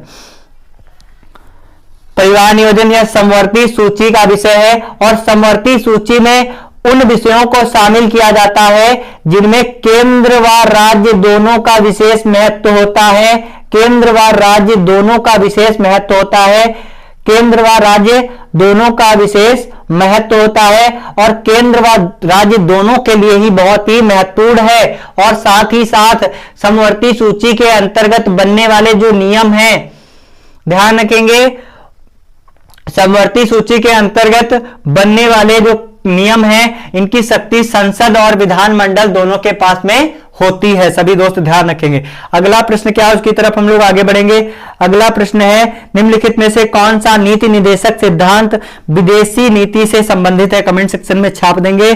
यह समवर्ती सूची का विषय है। और समवर्ती सूची में उन विषयों को शामिल किया जाता है जिनमें केंद्र व राज्य दोनों का विशेष महत्व होता है। केंद्र व राज्य दोनों का विशेष महत्व होता है। केंद्र व राज्य दोनों का विशेष महत्व होता है और केंद्र व राज्य दोनों के लिए ही बहुत ही महत्वपूर्ण है। और साथ ही साथ समवर्ती सूची के अंतर्गत बनने वाले जो नियम हैं, ध्यान रखेंगे, समवर्ती सूची के अंतर्गत बनने वाले जो नियम है, इनकी शक्ति संसद और विधानमंडल दोनों के पास में होती है, सभी दोस्त ध्यान रखेंगे। अगला प्रश्न क्या है उसकी तरफ हम लोग आगे बढ़ेंगे। अगला प्रश्न है, निम्नलिखित में से कौन सा नीति निदेशक सिद्धांत विदेशी नीति से संबंधित है? कमेंट सेक्शन में छाप देंगे।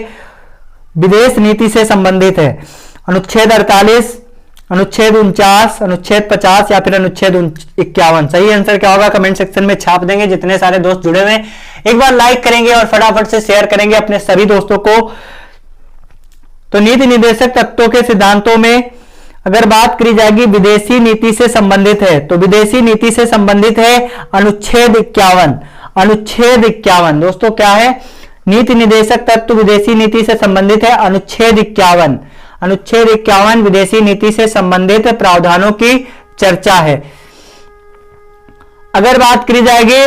विदेश नीति से संबंधित है अनुच्छेद 48, अनुच्छेद 49, अनुच्छेद 50 या फिर अनुच्छेद 51? सही आंसर क्या होगा? कमेंट सेक्शन में छाप देंगे। जितने सारे दोस्त जुड़े हुए हैं एक बार लाइक करेंगे और फटाफट से शेयर करेंगे अपने सभी दोस्तों को। तो नीति निदेशक तत्वों के सिद्धांतों में अगर बात करी जाएगी विदेशी नीति से संबंधित है, तो विदेशी नीति से संबंधित है अनुच्छेद 51। अनुच्छेद 51 दोस्तों क्या है? नीति निदेशक तत्व विदेशी नीति से संबंधित है अनुच्छेद 51। अनुच्छेद 51 विदेशी नीति से संबंधित प्रावधानों की चर्चा है। अगर बात करी जाएगी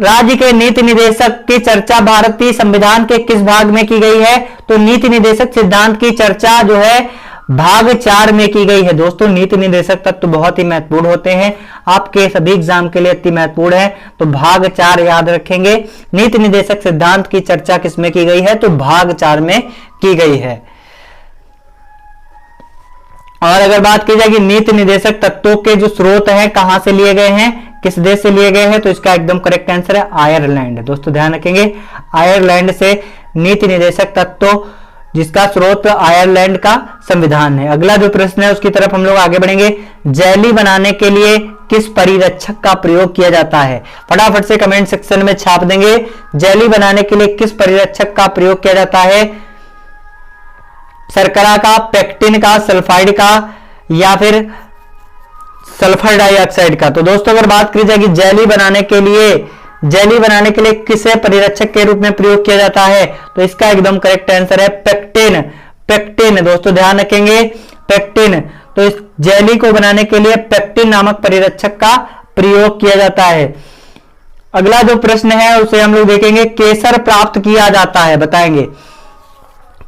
राज्य के नीति निदेशक की चर्चा भारतीय संविधान के किस भाग में की गई है? तो नीति निदेशक सिद्धांत की चर्चा जो है भाग 4 में की गई है। दोस्तों नीति निदेशक तत्व बहुत ही महत्वपूर्ण होते हैं, आपके सभी एग्जाम के लिए अति महत्वपूर्ण है, तो भाग 4 याद रखेंगे। नीति निदेशक सिद्धांत की चर्चा किसमें की गई है? तो भाग 4 में की गई है। और अगर बात की जाएगी नीति निदेशक तत्वों के जो स्रोत हैं कहां से लिए गए हैं, किस देश से लिए गए हैं, तो इसका एकदम करेक्ट आंसर है आयरलैंड। दोस्तों ध्यान रखेंगे, आयरलैंड से नीति निदेशक तत्व जिसका स्रोत आयरलैंड का संविधान है। अगला जो प्रश्न है उसकी तरफ हम लोग आगे बढ़ेंगे। जेली बनाने के लिए किस परिरक्षक का प्रयोग किया जाता है? फटाफट से कमेंट सेक्शन में छाप देंगे। जेली बनाने के लिए किस परिरक्षक का प्रयोग किया जाता है? शर्करा का, पेक्टिन का, सल्फाइड का या फिर सल्फर डाइऑक्साइड का। तो दोस्तों अगर बात करी जाएगी जेली बनाने के लिए किसे परिरक्षक के रूप में प्रयोग किया जाता है, तो इसका एकदम करेक्ट आंसर है पेक्टिन। पेक्टिन दोस्तों ध्यान रखेंगे, पेक्टिन। तो इस जेली को बनाने के लिए पेक्टिन नामक परिरक्षक का प्रयोग किया जाता है। अगला जो प्रश्न है उसे हम लोग देखेंगे, केसर प्राप्त किया जाता है, बताएंगे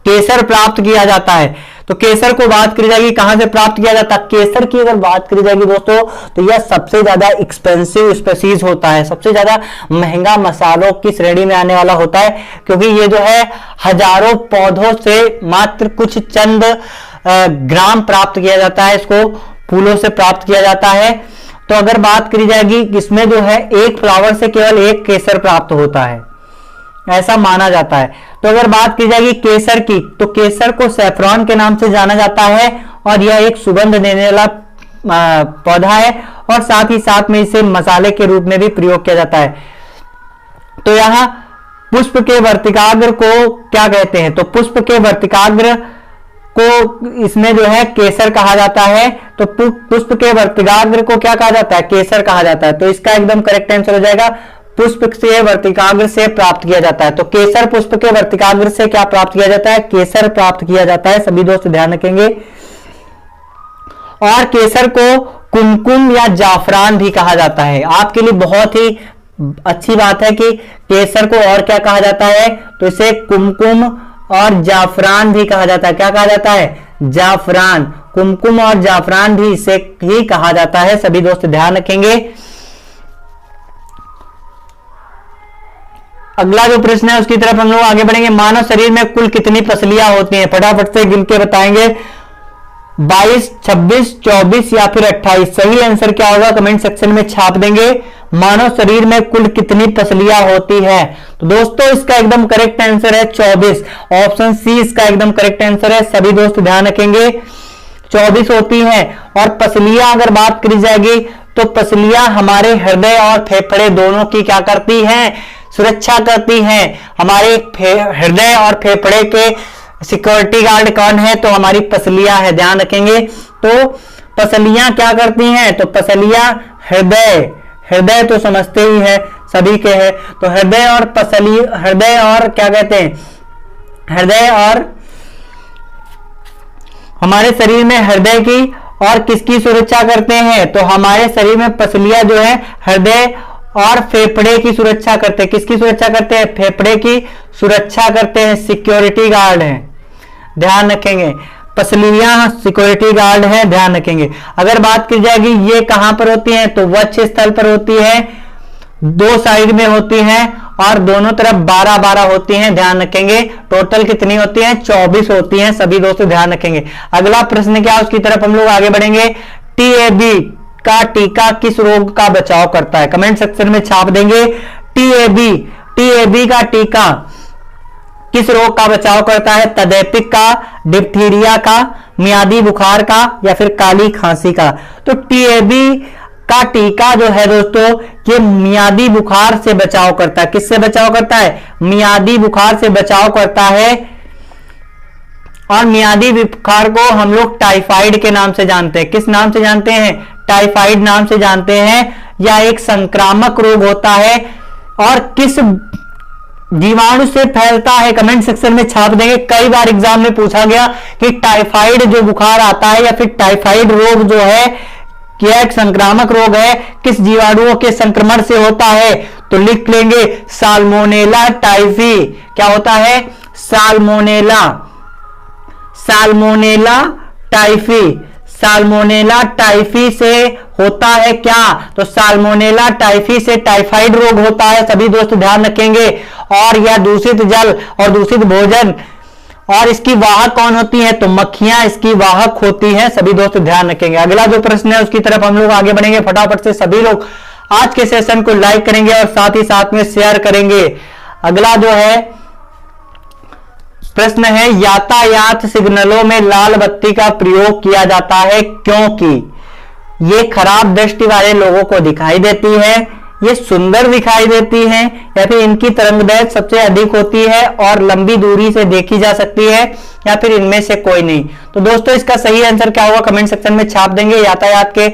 केसर प्राप्त किया जाता है। तो केसर को बात करी जाएगी कहां से प्राप्त किया जाता है, केसर की अगर बात करी जाएगी दोस्तों तो यह सबसे ज्यादा एक्सपेंसिव स्पीसीज होता है, सबसे ज्यादा महंगा मसालों की श्रेणी में आने वाला होता है, क्योंकि ये जो है हजारों पौधों से मात्र कुछ चंद ग्राम प्राप्त किया जाता है, इसको फूलों से प्राप्त किया जाता है। तो अगर बात करी जाएगी इसमें जो है एक फ्लावर से केवल एक केसर प्राप्त होता है, ऐसा माना जाता है। तो अगर बात की जाएगी केसर की, तो केसर को सैफरॉन के नाम से जाना जाता है और यह एक सुगंध देने वाला पौधा है और साथ ही साथ में इसे मसाले के रूप में भी प्रयोग किया जाता है। तो यहां पुष्प के वर्तिकाग्र को क्या कहते हैं, तो पुष्प के वर्तिकाग्र को इसमें जो है केसर कहा जाता है। तो पुष्प के वर्तिकाग्र को क्या कहा जाता है, केसर कहा जाता है। तो इसका एकदम करेक्ट आंसर हो जाएगा पुष्प से वर्तिकाग्र से प्राप्त किया जाता है। तो केसर पुष्प के वर्तिकाग्र से क्या प्राप्त किया जाता है, केसर प्राप्त किया जाता है, सभी दोस्त ध्यान रखेंगे। और केसर को कुमकुम या जाफरान भी कहा जाता है। आपके लिए बहुत ही अच्छी बात है कि केसर को और क्या कहा जाता है, तो इसे कुमकुम और जाफरान भी कहा जाता है। क्या कहा जाता है, जाफरान, कुमकुम और जाफरान भी इसे ही कहा जाता है, सभी दोस्त ध्यान रखेंगे। अगला जो प्रश्न है उसकी तरफ हम लोग आगे बढ़ेंगे। मानव शरीर में कुल कितनी पसलियां होती हैं, फटाफट से गिन के बताएंगे। 22, 26, 24 या फिर 28। सही आंसर क्या होगा कमेंट सेक्शन में छाप देंगे। मानव शरीर में कुल कितनी पसलियां होती है, तो दोस्तों इसका एकदम करेक्ट आंसर है 24। ऑप्शन सी इसका एकदम करेक्ट आंसर है, सभी दोस्त ध्यान रखेंगे 24 होती हैं। और पसलियां अगर बात करी जाएगी तो पसलियां हमारे हृदय और फेफड़े दोनों की क्या करती हैं, सुरक्षा करती हैं। हमारे हृदय और फेफड़े के सिक्योरिटी गार्ड कौन है, तो हमारी पसलियां है, ध्यान रखेंगे। तो पसलियां क्या करती हैं, तो पसलियां हृदय तो समझते ही है सभी के है। तो हृदय और क्या कहते हैं, हृदय और हमारे शरीर में हृदय की और किसकी सुरक्षा करते हैं, तो हमारे शरीर में पसलियां जो है हृदय और फेफड़े की सुरक्षा करते हैं। किसकी सुरक्षा करते हैं, फेफड़े की सुरक्षा करते हैं, सिक्योरिटी गार्ड हैं, ध्यान रखेंगे। पसलियां सिक्योरिटी गार्ड है, ध्यान रखेंगे। अगर बात की जाएगी ये कहां पर होती हैं, तो वक्ष स्थल पर होती है, दो साइड में होती हैं और दोनों तरफ 12-12 होती हैं, ध्यान रखेंगे। टोटल कितनी होती हैं, 24 होती हैं, सभी दोस्तों ध्यान रखेंगे। अगला प्रश्न क्या उसकी तरफ हम लोग आगे बढ़ेंगे। टीएबी का टीका किस रोग का बचाव करता है, कमेंट सेक्शन में छाप देंगे। टीएबी का टीका किस रोग का बचाव करता है, तदैपिक का, डिप्थीरिया का, मियादी बुखार का या फिर काली खांसी का। तो टीएबी का टीका जो है दोस्तों ये मियादी बुखार से बचाव करता है। किससे बचाव करता है, मियादी बुखार से बचाव करता है। और मियादी बुखार को हम लोग टाइफाइड के नाम से जानते हैं। किस नाम से जानते हैं, टाइफाइड नाम से जानते हैं। यह एक संक्रामक रोग होता है और किस जीवाणु से फैलता है, कमेंट सेक्शन में छाप देंगे। कई बार एग्जाम में पूछा गया कि टाइफाइड जो बुखार आता है या फिर टाइफाइड रोग जो है क्या एक संक्रामक रोग है, किस जीवाणुओं के संक्रमण से होता है, तो लिख लेंगे साल्मोनेला टाइफी। क्या होता है, साल्मोनेला टाइफी से होता है क्या, तो साल्मोनेला टाइफी से टाइफाइड रोग होता है, सभी दोस्त ध्यान रखेंगे। और यह दूषित जल और दूषित भोजन, और इसकी वाहक कौन होती है, तो मक्खियां इसकी वाहक होती हैं, सभी दोस्त ध्यान रखेंगे। अगला जो प्रश्न है उसकी तरफ हम लोग आगे बढ़ेंगे। फटाफट से सभी लोग आज के सेशन को लाइक करेंगे और साथ ही साथ में शेयर करेंगे। अगला जो है प्रश्न है, यातायात सिग्नलों में लाल बत्ती का प्रयोग किया जाता है क्योंकि ये खराब दृष्टि वाले लोगों को दिखाई देती है, ये सुंदर दिखाई देती हैं, या फिर इनकी तरंगदैर्घ्य सबसे अधिक होती है और लंबी दूरी से देखी जा सकती है, या फिर इनमें से कोई नहीं। तो दोस्तों इसका सही आंसर क्या होगा कमेंट सेक्शन में छाप देंगे। यातायात के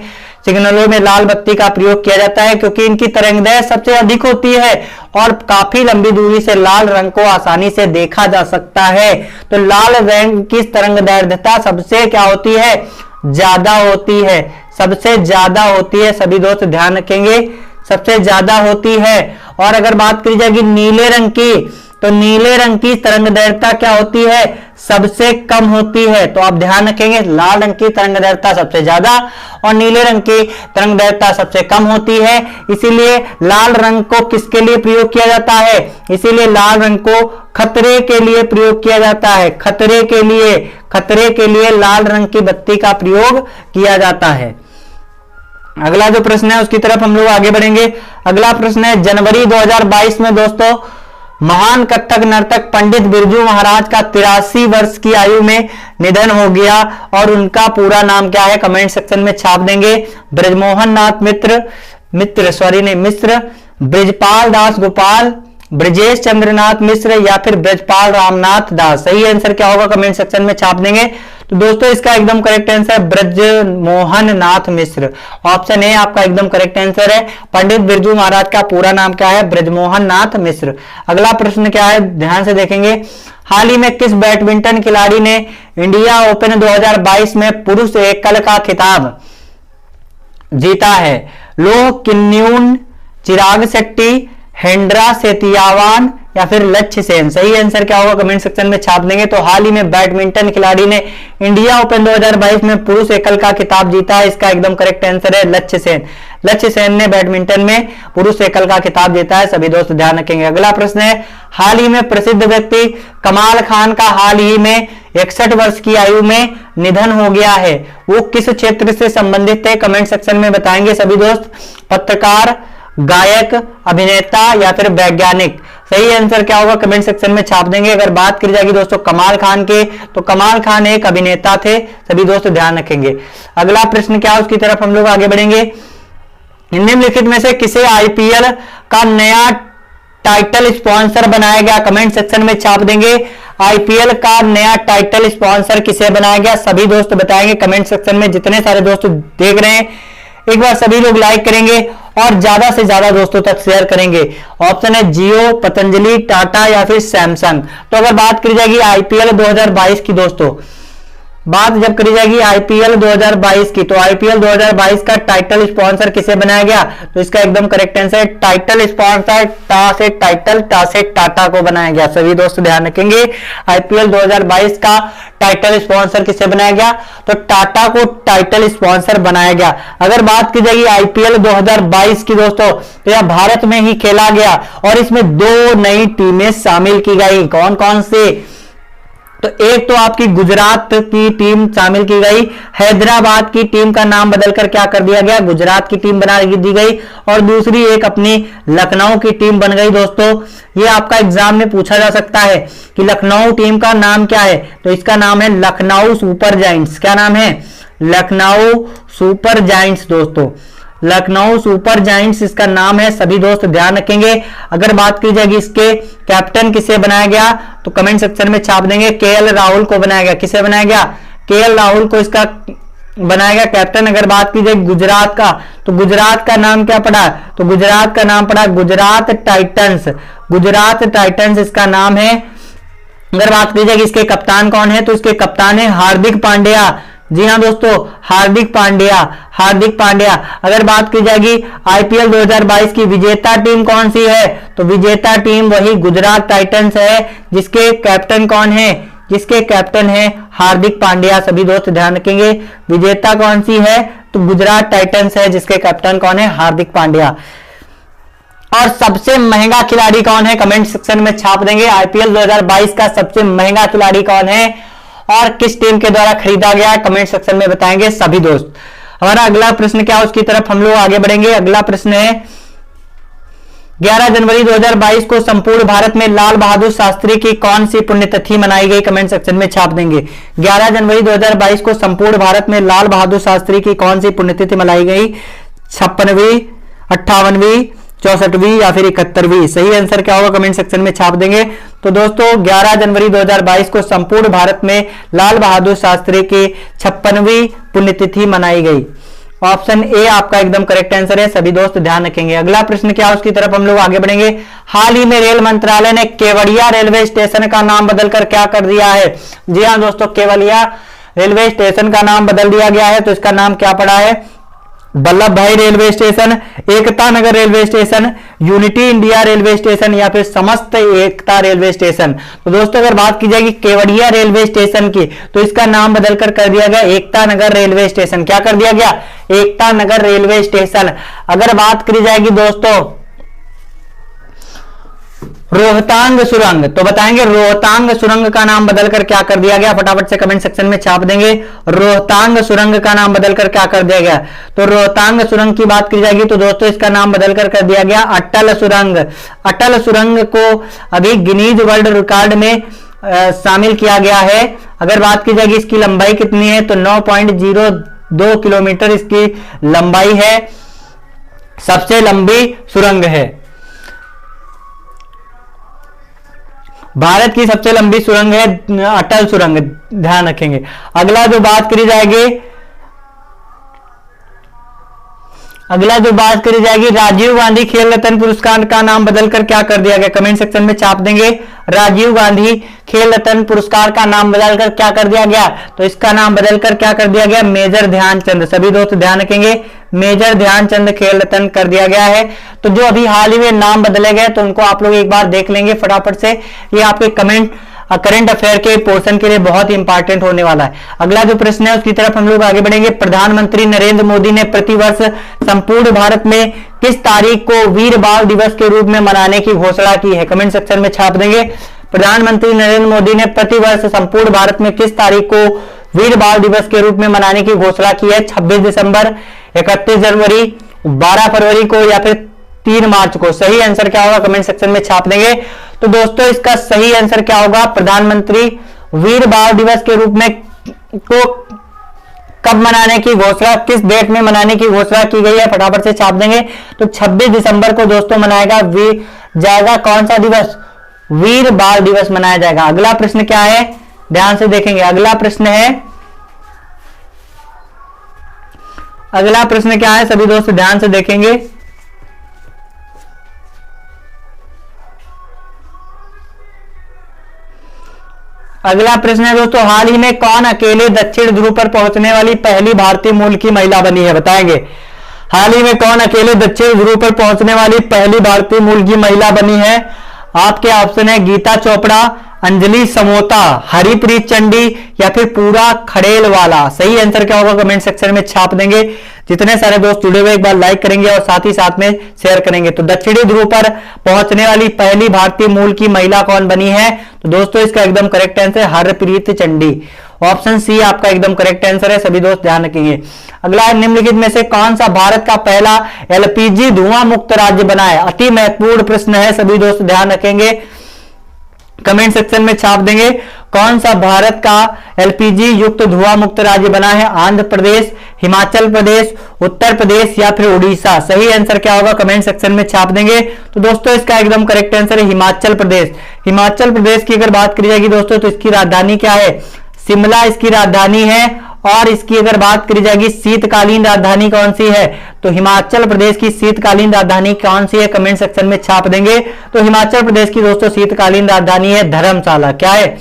सिग्नलों में लाल बत्ती का प्रयोग किया जाता है क्योंकि इनकी तरंगदैर्घ्य सबसे अधिक होती है और काफी लंबी दूरी से लाल रंग को आसानी से देखा जा सकता है। तो लाल रंग की तरंगदैर्घ्यता सबसे क्या होती है, ज्यादा होती है, सबसे ज्यादा होती है। सभी दोस्त ध्यान रखेंगे, सबसे ज्यादा होती है। और अगर बात करी जाएगी नीले रंग की, तो नीले रंग की तरंगदैर्घ्यता क्या होती है, सबसे कम होती है। तो आप ध्यान रखेंगे, लाल रंग की तरंगदैर्घ्यता सबसे ज्यादा और नीले रंग की तरंगदैर्घ्यता सबसे कम होती है। इसीलिए लाल रंग को किसके लिए प्रयोग किया जाता है, इसीलिए लाल रंग को खतरे के लिए प्रयोग किया जाता है। खतरे के लिए लाल रंग की बत्ती का प्रयोग किया जाता है। अगला जो प्रश्न है उसकी तरफ हम लोग आगे बढ़ेंगे। अगला प्रश्न है, जनवरी 2022 में दोस्तों महान कथक नर्तक पंडित बिरजू महाराज का 83 वर्ष की आयु में निधन हो गया और उनका पूरा नाम क्या है, कमेंट सेक्शन में छाप देंगे। ब्रजमोहन नाथ मिश्र, ब्रजपाल दास गोपाल, ब्रजेश चंद्रनाथ मिश्र या फिर ब्रजपाल रामनाथ दास। सही आंसर क्या होगा, कमेंट सेक्शन में छाप देंगे। तो दोस्तों इसका एकदम correct answer Brajmohan Nath Mishra, option A आपका एकदम करेक्ट आंसर है। पंडित बिरजू महाराज का पूरा नाम क्या है, ब्रजमोहन नाथ मिश्र। अगला प्रश्न क्या है, ध्यान से देखेंगे। हाल ही में किस बैडमिंटन खिलाड़ी ने इंडिया ओपन 2022 में पुरुष एकल का खिताब जीता है? लोह किन्यून, चिराग शेट्टी, हेंड्रा सेतियावान या फिर लक्ष्य सेन। सही आंसर क्या होगा, कमेंट सेक्शन में छाप देंगे। तो हाल ही में बैडमिंटन खिलाड़ी ने इंडिया ओपन 2022 में पुरुष एकल का खिताब जीता है, इसका एकदम करेक्ट आंसर है लक्ष्य सेन। लक्ष्य सेन ने बैडमिंटन में पुरुष एकल का खिताब जीता है, सभी दोस्त ध्यान रखेंगे। अगला प्रश्न है, हाल ही में प्रसिद्ध व्यक्ति कमाल खान का हाल ही में 61 वर्ष की आयु में निधन हो गया है, वो किस क्षेत्र से संबंधित है, कमेंट सेक्शन में बताएंगे सभी दोस्त। पत्रकार, गायक, अभिनेता या फिर वैज्ञानिक। सही आंसर क्या होगा, कमेंट सेक्शन में छाप देंगे। अगर बात की जाएगी दोस्तों कमाल खान के, तो कमाल खान एक अभिनेता थे, सभी दोस्त ध्यान रखेंगे। अगला प्रश्न क्या है उसकी तरफ हम लोग आगे बढ़ेंगे। निम्नलिखित में से किसे आईपीएल का नया टाइटल स्पॉन्सर बनाया गया, कमेंट सेक्शन में छाप देंगे। आईपीएल का नया टाइटल स्पॉन्सर किसे बनाया गया, सभी दोस्त बताएंगे कमेंट सेक्शन में। जितने सारे दोस्त देख रहे हैं एक बार सभी लोग लाइक करेंगे और ज्यादा से ज्यादा दोस्तों तक शेयर करेंगे। ऑप्शन है जियो, पतंजलि, टाटा या फिर सैमसंग। तो अगर बात करी जाएगी आईपीएल 2022 की दोस्तों, बात जब करी जाएगी आईपीएल 2022 की, तो आईपीएल 2022 का टाइटल स्पॉन्सर किसे बनाया गया, तो इसका एकदम करेक्ट आंसर टाइटल स्पॉन्सर टा से टाइटल, टा से टाटा को बनाया गया। सभी दोस्त ध्यान रखेंगे, आईपीएल 2022 का टाइटल स्पॉन्सर किसे बनाया गया, तो टाटा को टाइटल स्पॉन्सर बनाया गया। अगर बात की जाएगी आईपीएल 2022 की दोस्तों, तो यह भारत में ही खेला गया और इसमें 2 नई टीमें शामिल की गई। कौन कौन से, तो एक तो आपकी गुजरात की टीम शामिल की गई, हैदराबाद की टीम का नाम बदलकर क्या कर दिया गया, गुजरात की टीम बना दी गई, और दूसरी एक अपनी लखनऊ की टीम बन गई। दोस्तों ये आपका एग्जाम में पूछा जा सकता है कि लखनऊ टीम का नाम क्या है, तो इसका नाम है लखनऊ सुपर जायंट्स। क्या नाम है, लखनऊ सुपर जायंट्स। दोस्तों लखनऊ सुपर जायंट्स इसका नाम है, सभी दोस्त ध्यान रखेंगे। अगर बात की जाएगी इसके कैप्टन किसे बनाया गया, तो कमेंट सेक्शन में छाप देंगे। केएल राहुल को बनाया गया, किसे बनाया गया, केएल राहुल को इसका बनाया गया कैप्टन। अगर बात की जाए गुजरात का, तो गुजरात का नाम क्या पड़ा, तो गुजरात का नाम पड़ा गुजरात टाइटंस। गुजरात टाइटंस इसका नाम है। अगर बात की जाएगी इसके कप्तान कौन है, तो इसके कप्तान है हार्दिक पांड्या। जी हाँ दोस्तों, हार्दिक पांड्या, हार्दिक पांड्या। अगर बात की जाएगी आईपीएल 2022 की विजेता टीम कौन सी है, तो विजेता टीम वही गुजरात टाइटंस है, जिसके कैप्टन कौन है, जिसके कैप्टन है हार्दिक पांड्या। सभी दोस्त ध्यान रखेंगे, विजेता कौन सी है, तो गुजरात टाइटंस है, जिसके कैप्टन कौन है, हार्दिक पांड्या। और सबसे महंगा खिलाड़ी कौन है, कमेंट सेक्शन में छाप देंगे। आईपीएल 2022 का सबसे महंगा खिलाड़ी कौन है और किस टीम के द्वारा खरीदा गया, कमेंट सेक्शन में बताएंगे सभी दोस्त। हमारा अगला प्रश्न क्या है उसकी तरफ हम लोग आगे बढ़ेंगे। अगला प्रश्न है, 11 जनवरी 2022 को संपूर्ण भारत में लाल बहादुर शास्त्री की कौन सी पुण्यतिथि मनाई गई, कमेंट सेक्शन में छाप देंगे। 11 जनवरी 2022 को संपूर्ण भारत में लाल बहादुर शास्त्री की कौन सी पुण्यतिथि मनाई गई, 56वीं, 58वीं, 64वीं या फिर 71वीं। सही आंसर क्या होगा, कमेंट सेक्शन में छाप देंगे। तो दोस्तों 11 जनवरी 2022 को संपूर्ण भारत में लाल बहादुर शास्त्री की 56वीं पुण्यतिथि मनाई गई। ऑप्शन ए आपका एकदम करेक्ट आंसर है, सभी दोस्त ध्यान रखेंगे। अगला प्रश्न क्या, उसकी तरफ हम लोग आगे बढ़ेंगे। हाल ही में रेल मंत्रालय ने केवड़िया रेलवे स्टेशन का नाम बदलकर क्या कर दिया है? जी हाँ दोस्तों, केवड़िया रेलवे स्टेशन का नाम बदल दिया गया है। तो इसका नाम क्या पड़ा है? Vallabh Bhai railway station, Ekta Nagar railway station, unity India railway station या फिर समस्त एकता रेलवे स्टेशन। तो दोस्तों अगर बात की जाएगी केवड़िया रेलवे स्टेशन की, तो इसका नाम बदलकर कर दिया गया एकता नगर रेलवे स्टेशन। क्या कर दिया गया? एकता नगर रेलवे स्टेशन। अगर बात करी जाएगी दोस्तों रोहतांग सुरंग, तो बताएंगे रोहतांग सुरंग का नाम बदलकर क्या कर दिया गया? फटाफट से कमेंट सेक्शन में छाप देंगे। रोहतांग सुरंग का नाम बदलकर क्या कर दिया गया? तो रोहतांग सुरंग की बात की जाएगी तो दोस्तों इसका नाम बदलकर कर दिया गया अटल सुरंग। अटल सुरंग को अभी गिनीज वर्ल्ड रिकॉर्ड में शामिल किया गया है। अगर बात की जाएगी इसकी लंबाई कितनी है, तो 9.02 किलोमीटर इसकी लंबाई है, सबसे लंबी सुरंग है, भारत की सबसे लंबी सुरंग है अटल सुरंग, ध्यान रखेंगे। अगला जो बात करी जाएगी राजीव गांधी खेल रत्न पुरस्कार का नाम बदलकर क्या कर दिया गया? कमेंट सेक्शन में छाप देंगे। राजीव गांधी खेल रत्न पुरस्कार का नाम बदलकर क्या कर दिया गया? तो इसका नाम बदलकर क्या कर दिया गया? मेजर ध्यानचंद। सभी दोस्त ध्यान रखेंगे, मेजर ध्यानचंद खेल रत्न कर दिया गया है। तो जो अभी हाल ही में नाम बदले गए तो उनको आप लोग एक बार देख लेंगे फटाफट से। ये आपके करंट अफेयर के पोर्शन के लिए बहुत इंपॉर्टेंट होने वाला है। अगला जो प्रश्न है उसकी तरफ हम लोग आगे बढ़ेंगे। प्रधानमंत्री नरेंद्र मोदी ने प्रतिवर्ष संपूर्ण भारत में किस तारीख को वीर बाल दिवस के रूप में मनाने की घोषणा की है? कमेंट सेक्शन में छाप देंगे। प्रधानमंत्री नरेंद्र मोदी ने प्रतिवर्ष संपूर्ण भारत में किस तारीख को वीर बाल दिवस के रूप में मनाने की घोषणा की है? 26 दिसंबर, 31 जनवरी, 12 फरवरी को या फिर 3 मार्च को? सही आंसर क्या होगा? कमेंट सेक्शन में छाप देंगे। तो दोस्तों इसका सही आंसर क्या होगा? प्रधानमंत्री वीर बाल दिवस के रूप में को कब मनाने की घोषणा, किस डेट में मनाने की घोषणा की गई है? फटाफट से छाप देंगे। तो 26 दिसंबर को दोस्तों मनाएगा जाएगा कौन सा दिवस? वीर बाल दिवस मनाया जाएगा। अगला प्रश्न क्या है? ध्यान से देखेंगे। अगला प्रश्न क्या है? सभी दोस्त ध्यान से देखेंगे। अगला प्रश्न है दोस्तों, हाल ही में कौन अकेले दक्षिण ध्रुव पर पहुंचने वाली पहली भारतीय मूल की महिला बनी है? बताएंगे। हाल ही में कौन अकेले दक्षिण ध्रुव पर पहुंचने वाली पहली भारतीय मूल की महिला बनी है? आपके ऑप्शन है गीता चोपड़ा, अंजलि समोता, हरिप्रीत चंडी या फिर पूरा खड़ेलवाला। सही आंसर क्या होगा? कमेंट सेक्शन में छाप देंगे। जितने सारे दोस्त जुड़े हुए एक बार लाइक करेंगे और साथ ही साथ में शेयर करेंगे। तो दक्षिणी ध्रुव पर पहुंचने वाली पहली भारतीय मूल की महिला कौन बनी है? तो दोस्तों इसका एकदम correct answer Harpreet Chandi, option C आपका एकदम करेक्ट आंसर है। सभी दोस्त ध्यान रखेंगे। अगला, निम्नलिखित में से कौन सा भारत का पहला एलपीजी धुआं मुक्त राज्य बना है? अति महत्वपूर्ण प्रश्न है, सभी दोस्त ध्यान रखेंगे, कमेंट सेक्शन में छाप देंगे। कौन सा भारत का एलपीजी युक्त धुआं मुक्त राज्य बना है? आंध्र प्रदेश, हिमाचल प्रदेश, उत्तर प्रदेश या फिर उड़ीसा? सही आंसर क्या होगा? कमेंट सेक्शन में छाप देंगे। तो दोस्तों इसका एकदम करेक्ट आंसर है हिमाचल प्रदेश। हिमाचल प्रदेश की अगर बात करी जाएगी दोस्तों तो इसकी राजधानी क्या है? शिमला इसकी राजधानी है। और इसकी अगर बात करी जाएगी शीतकालीन राजधानी कौन सी है? तो हिमाचल प्रदेश की शीतकालीन राजधानी कौन सी है? कमेंट सेक्शन में छाप देंगे। तो हिमाचल प्रदेश की दोस्तों शीतकालीन राजधानी है धर्मशाला। क्या है?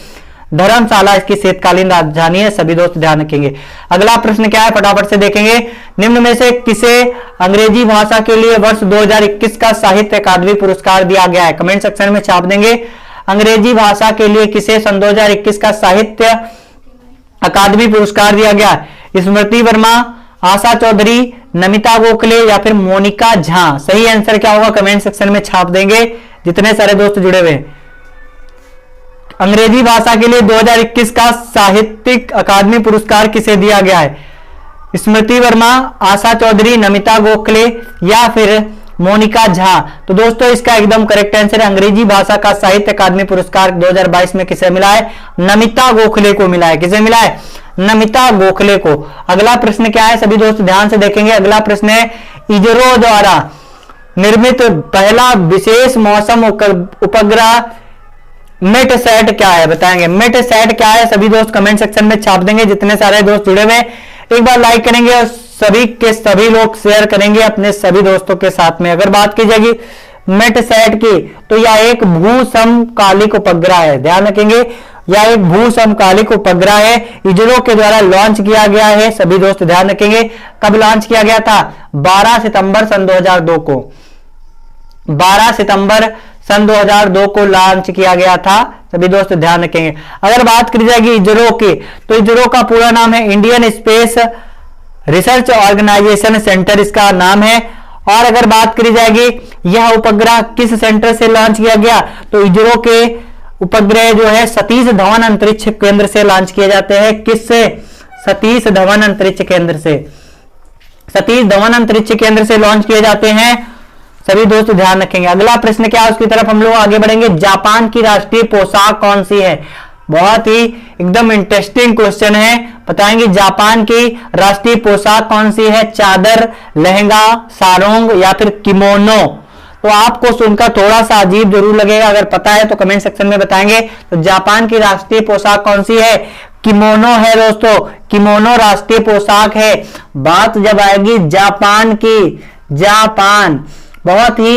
धर्मशाला इसकी शीतकालीन राजधानी है। सभी दोस्त ध्यान रखेंगे। अगला प्रश्न क्या है? फटाफट से देखेंगे। निम्न में से किसे अंग्रेजी भाषा के लिए वर्ष 2021 का साहित्य अकादमी पुरस्कार दिया गया है? कमेंट सेक्शन में छाप देंगे। अंग्रेजी भाषा के लिए किसे सन 2021 का साहित्य अकादमी पुरस्कार दिया गया? स्मृति वर्मा, आशा चौधरी, नमिता गोखले या फिर मोनिका झा? सही आंसर क्या होगा? कमेंट सेक्शन में छाप देंगे। जितने सारे दोस्त जुड़े हुए, अंग्रेजी भाषा के लिए 2021 का साहित्यिक अकादमी पुरस्कार किसे दिया गया है? स्मृति वर्मा, आशा चौधरी, नमिता गोखले या फिर मोनिका झा? तो दोस्तों इसका एकदम करेक्ट आंसर है अंग्रेजी भाषा का साहित्य अकादमी पुरस्कार 2022 में किसे मिला है? नमिता गोखले को मिला है। किसे मिला है? नमिता गोखले को। अगला प्रश्न क्या है? सभी दोस्त ध्यान से देखेंगे। अगला प्रश्न है, इसरो द्वारा निर्मित पहला विशेष मौसम उपग्रह मेटसैट क्या है? बताएंगे। मेटसैट क्या है? सभी दोस्त कमेंट सेक्शन में छाप देंगे। जितने सारे दोस्त जुड़े हुए एक बार लाइक करेंगे और सभी के सभी लोग शेयर करेंगे अपने सभी दोस्तों के साथ में। अगर बात की जाएगी मेटसैट की, तो यह एक भू समकालिक उपग्रह है, ध्यान रखेंगे, यह एक भू समकालिक उपग्रह है, इसरो के द्वारा लॉन्च किया गया है। सभी दोस्त ध्यान रखेंगे, कब लॉन्च किया गया था? 12 सितंबर सन 2002 को, 12 सितंबर सन 2002 को लॉन्च किया गया था। सभी दोस्त ध्यान रखेंगे। अगर बात करी जाएगी इसरो की, तो इसरो का पूरा नाम है Indian space research organisation centre, इसका नाम है। और अगर बात करी जाएगी यह उपग्रह किस सेंटर से लॉन्च किया गया, तो इसरो के उपग्रह जो है सतीश धवन अंतरिक्ष केंद्र से लॉन्च किए जाते हैं। किससे? सतीश धवन अंतरिक्ष केंद्र से, सतीश धवन अंतरिक्ष केंद्र से लॉन्च किए जाते हैं। सभी दोस्त ध्यान रखेंगे। अगला प्रश्न क्या है, उसकी तरफ हम लोग आगे बढ़ेंगे। जापान की राष्ट्रीय पोशाक कौन सी है? बहुत ही एकदम इंटरेस्टिंग क्वेश्चन है, बताएंगे जापान की राष्ट्रीय पोशाक कौन सी है? चादर, लहंगा, सारोंग या फिर किमोनो। तो आपको सुनकर थोड़ा सा अजीब जरूर लगेगा, अगर पता है तो कमेंट सेक्शन में बताएंगे। तो जापान की राष्ट्रीय पोशाक कौन सी है? किमोनो है दोस्तों, किमोनो राष्ट्रीय पोशाक है। बात जब आएगी जापान की, जापान बहुत ही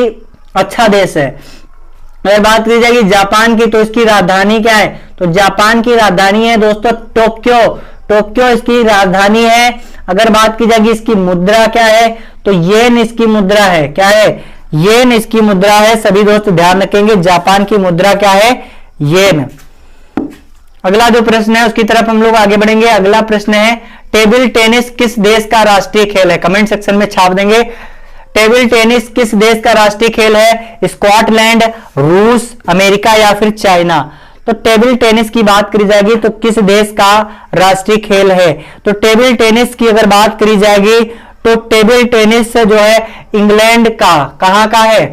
अच्छा देश है। अगर बात की जाएगी जापान की, तो इसकी राजधानी क्या है? तो जापान की राजधानी है दोस्तों टोक्यो, टोक्यो इसकी राजधानी है। अगर बात की जाएगी इसकी मुद्रा क्या है, तो येन इसकी मुद्रा है। क्या है? येन इसकी मुद्रा है। सभी दोस्त ध्यान रखेंगे, जापान की मुद्रा क्या है? येन। अगला जो प्रश्न है उसकी तरफ हम लोग आगे बढ़ेंगे। अगला प्रश्न है, टेबल टेनिस किस देश का राष्ट्रीय खेल है? कमेंट सेक्शन में छाप देंगे। टेबल टेनिस किस देश का राष्ट्रीय खेल है? स्कॉटलैंड, रूस, अमेरिका या फिर चाइना। तो टेबल टेनिस की बात करी जाएगी तो किस देश का राष्ट्रीय खेल है? तो टेबल टेनिस की अगर बात करी जाएगी तो टेबल टेनिस जो है इंग्लैंड का, कहां का है?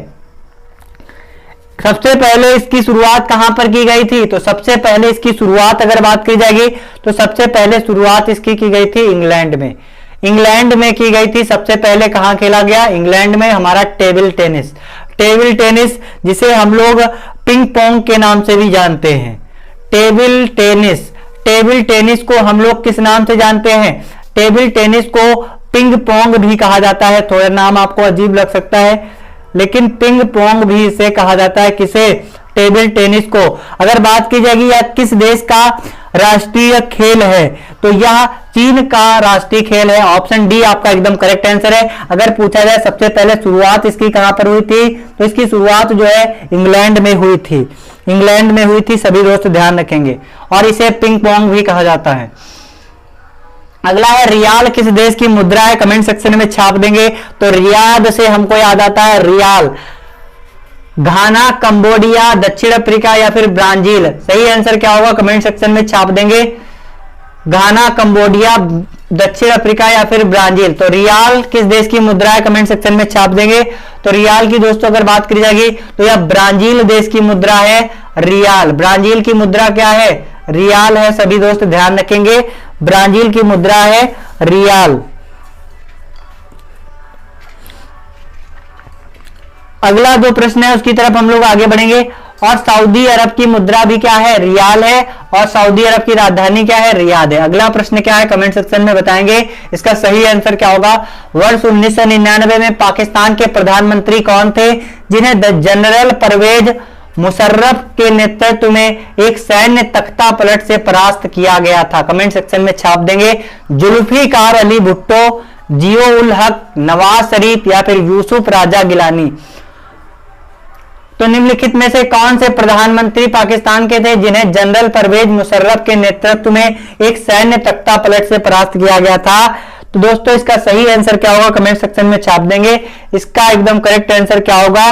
सबसे पहले इसकी शुरुआत कहां पर की गई थी? तो सबसे पहले इसकी शुरुआत अगर बात की जाएगी तो सबसे पहले शुरुआत इसकी की गई थी इंग्लैंड में, इंग्लैंड में की गई थी। सबसे पहले कहां खेला गया? इंग्लैंड में हमारा टेबल टेनिस। टेबल टेनिस जिसे हम लोग पिंग पोंग के नाम से भी जानते हैं, टेबल टेनिस। टेबल टेनिस को हम लोग किस नाम से जानते हैं? टेबल टेनिस को पिंग पोंग भी कहा जाता है। थोड़ा नाम आपको अजीब लग सकता है, लेकिन पिंग पोंग भी इसे कहा जाता है। किसे? टेबल टेनिस को। अगर बात की जाएगी यह किस देश का राष्ट्रीय खेल है, तो यह चीन का राष्ट्रीय खेल है। ऑप्शन डी आपका एकदम करेक्ट आंसर है। अगर पूछा जाए सबसे पहले शुरुआत इसकी कहां पर हुई थी, तो इसकी शुरुआत जो है इंग्लैंड में हुई थी, इंग्लैंड में हुई थी। सभी दोस्त ध्यान रखेंगे। और इसे पिंग पोंग भी कहा जाता है। अगला है, रियाल किस देश की मुद्रा है? कमेंट सेक्शन में छाप देंगे। तो रियाद से हमको याद आता है रियाल। घाना, कंबोडिया, दक्षिण अफ्रीका या फिर ब्राजील। सही आंसर क्या होगा? कमेंट सेक्शन में छाप देंगे। घाना, कंबोडिया, दक्षिण अफ्रीका या फिर ब्राजील। तो रियाल किस देश की मुद्रा है? कमेंट सेक्शन में छाप देंगे। तो रियाल की दोस्तों अगर बात करी जाएगी तो यह ब्राजील देश की मुद्रा है। रियाल, ब्राजील की मुद्रा क्या है? रियाल है। सभी दोस्त ध्यान रखेंगे, ब्राजील की मुद्रा है रियाल। अगला जो प्रश्न है उसकी तरफ हम लोग आगे बढ़ेंगे। और सऊदी अरब की मुद्रा भी क्या है? रियाल है। और सऊदी अरब की राजधानी क्या है? रियाद है। अगला प्रश्न क्या है? कमेंट सेक्शन में बताएंगे। इसका सही आंसर क्या होगा? वर्ष 1999 में पाकिस्तान के प्रधानमंत्री कौन थे जिन्हें जनरल परवेज मुशर्रफ के नेतृत्व में एक सैन्य तख्ता पलट से परास्त किया गया था? कमेंट सेक्शन में छाप देंगे। जुल्फिकार अली भुट्टो, जियो उल हक, नवाज शरीफ या फिर यूसुफ राजा गिलानी। तो निम्नलिखित में से कौन से प्रधानमंत्री पाकिस्तान के थे जिन्हें जनरल परवेज मुशर्रफ के नेतृत्व में एक सैन्य तख्ता पलट से परास्त किया गया था? तो दोस्तों इसका सही आंसर क्या होगा? कमेंट सेक्शन में छाप देंगे। इसका एकदम करेक्ट आंसर क्या होगा?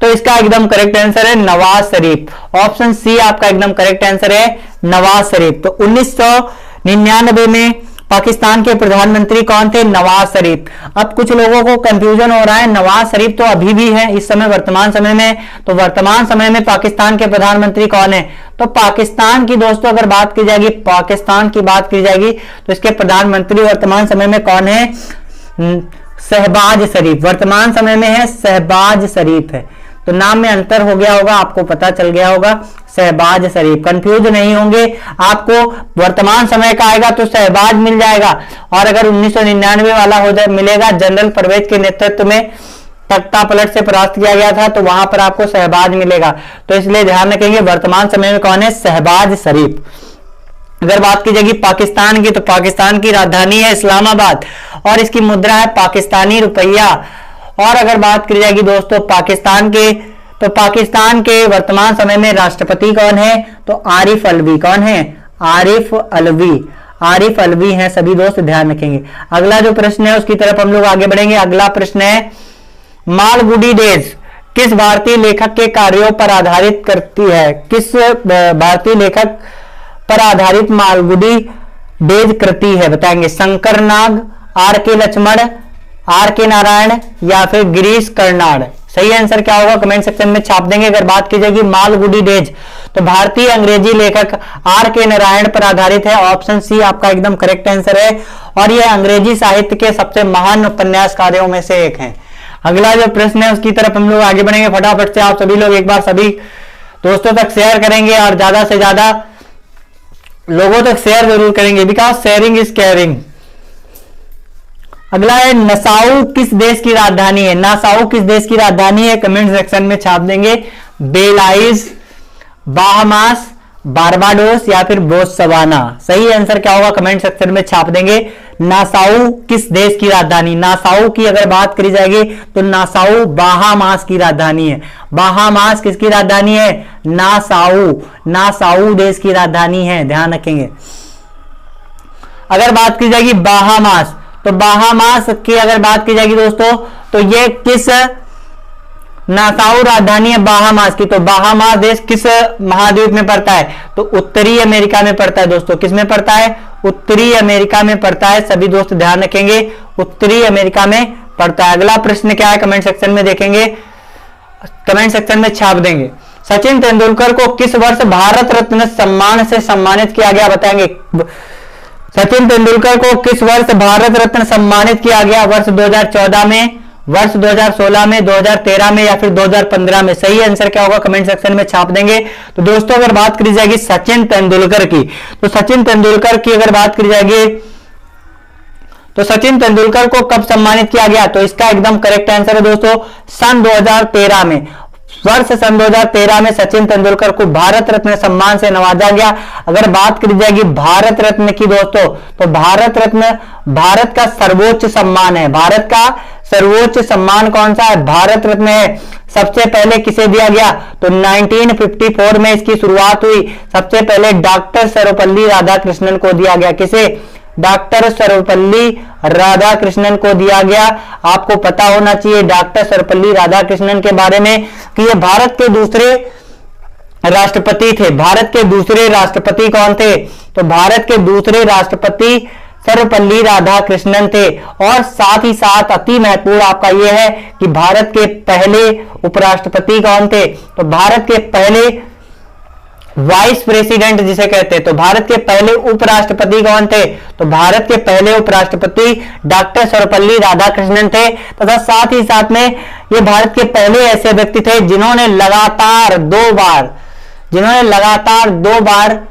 तो इसका एकदम करेक्ट आंसर है नवाज शरीफ। ऑप्शन सी आपका एकदम करेक्ट आंसर है नवाज शरीफ। तो 1999 में पाकिस्तान के प्रधानमंत्री कौन थे? नवाज शरीफ। अब कुछ लोगों को कंफ्यूजन हो रहा है, नवाज शरीफ तो अभी भी है इस समय वर्तमान समय में, तो वर्तमान समय में पाकिस्तान के प्रधानमंत्री कौन है? तो पाकिस्तान की दोस्तों अगर बात की जाएगी, पाकिस्तान की बात की जाएगी तो इसके प्रधानमंत्री वर्तमान समय में कौन है? शहबाज शरीफ। वर्तमान समय में है शहबाज शरीफ है। तो नाम में अंतर हो गया होगा, आपको पता चल गया होगा, शहबाज शरीफ। कंफ्यूज नहीं होंगे, आपको वर्तमान समय का आएगा तो शहबाज मिल जाएगा, और अगर 1999 वाला हो जाए मिलेगा, जनरल परवेज के नेतृत्व में तख्ता पलट से परास्त किया गया था, तो वहां पर आपको शहबाज मिलेगा। तो इसलिए ध्यान रखेंगे वर्तमान समय में कौन है, शहबाज शरीफ। अगर बात की जाएगी पाकिस्तान की, तो पाकिस्तान की राजधानी है इस्लामाबाद और इसकी मुद्रा है पाकिस्तानी रुपया। और अगर बात की जाएगी दोस्तों पाकिस्तान के, तो पाकिस्तान के वर्तमान समय में राष्ट्रपति कौन है, तो आरिफ अलवी। कौन है, आरिफ अलवी। आरिफ अलवी हैं सभी दोस्त, ध्यान रखेंगे। अगला जो प्रश्न है उसकी तरफ हम लोग आगे बढ़ेंगे। अगला प्रश्न है मालगुडी डेज किस भारतीय लेखक के कार्यों पर आधारित करती है, किस भारतीय लेखक पर आधारित मालगुडी डेज कृति है, बताएंगे। शंकर नाग, आर के लक्ष्मण, आर के नारायण या फिर गिरीश कर्नाड। सही आंसर क्या होगा कमेंट सेक्शन में छाप देंगे। अगर बात की जाएगी मालगुडी डेज, तो भारतीय अंग्रेजी लेखक आर के नारायण पर आधारित है। ऑप्शन सी आपका एकदम करेक्ट आंसर है, और यह अंग्रेजी साहित्य के सबसे महान उपन्यासकारों में से एक है। अगला जो प्रश्न है उसकी तरफ हम लोग आगे बढ़ेंगे। फटाफट से आप सभी लोग एक बार सभी दोस्तों तक शेयर करेंगे और ज्यादा से ज्यादा लोगों तक शेयर जरूर करेंगे, बिकॉज शेयरिंग इज केयरिंग। अगला है नासाउ किस देश की राजधानी है, नासाउ किस देश की राजधानी है, कमेंट सेक्शन में छाप देंगे। बेलाइज, बाहामास, बारबाडोस या फिर बोत्सवाना। सही आंसर क्या होगा कमेंट सेक्शन में छाप देंगे। नासाउ किस देश की राजधानी, नासाउ की अगर बात करी जाएगी तो नासाउ बाहामास की राजधानी है। बाहामास किसकी राजधानी है, नासाउ। नासाउ देश की राजधानी है, ध्यान रखेंगे। अगर बात की जाएगी बाहामास, तो बाहामास की अगर बात की जाएगी दोस्तों, तो ये किस, नासाउ राजधानी है बाहामास की, तो बाहामास देश किस महाद्वीप में पड़ता है, तो उत्तरी अमेरिका में पड़ता है दोस्तों। किस में पड़ता है, उत्तरी अमेरिका में पड़ता है। सभी दोस्त ध्यान रखेंगे, उत्तरी अमेरिका में पड़ता है। अगला प्रश्न क्या है कमेंट सेक्शन में देखेंगे, कमेंट सेक्शन में छाप देंगे। सचिन तेंदुलकर को किस वर्ष भारत रत्न सम्मान से सम्मानित किया गया, बताएंगे। सचिन तेंदुलकर को किस वर्ष भारत रत्न सम्मानित किया गया, वर्ष 2014 में, वर्ष 2016 में, 2013 में या फिर 2015 में। सही आंसर क्या होगा कमेंट सेक्शन में छाप देंगे। तो दोस्तों अगर बात करी जाएगी सचिन तेंदुलकर की, तो सचिन तेंदुलकर की अगर बात करी जाएगी तो सचिन तेंदुलकर को कब सम्मानित किया गया, तो इसका एकदम करेक्ट आंसर है दोस्तों सन 2013 में। वर्ष सन 2013 में सचिन तेंदुलकर को भारत रत्न सम्मान से नवाजा गया। अगर बात करी जाएगी भारत रत्न की दोस्तों, तो भारत रत्न भारत का सर्वोच्च सम्मान है। भारत का सर्वोच्च सम्मान कौन सा है, भारत रत्न है। सबसे पहले किसे दिया गया, तो 1954 में इसकी शुरुआत हुई। सबसे पहले डॉक्टर सर्वपल्ली राधाकृष्णन को दिया गया। किसे, डॉक्टर सर्वपल्ली राधाकृष्णन को दिया गया। आपको पता होना चाहिए डॉक्टर सर्वपल्ली राधाकृष्णन के बारे में कि ये भारत के दूसरे राष्ट्रपति थे। भारत के दूसरे राष्ट्रपति कौन थे, तो भारत के दूसरे राष्ट्रपति सर्वपल्ली राधाकृष्णन थे। और साथ ही साथ अति महत्वपूर्ण आपका यह है कि भारत के पहले उपराष्ट्रपति कौन थे, तो भारत के पहले वाइस प्रेसिडेंट जिसे कहते हैं, तो भारत के पहले उपराष्ट्रपति कौन थे, तो भारत के पहले उपराष्ट्रपति डॉक्टर सर्वपल्ली राधाकृष्णन थे। तथा साथ ही साथ में ये भारत के पहले ऐसे व्यक्ति थे जिन्होंने लगातार दो बार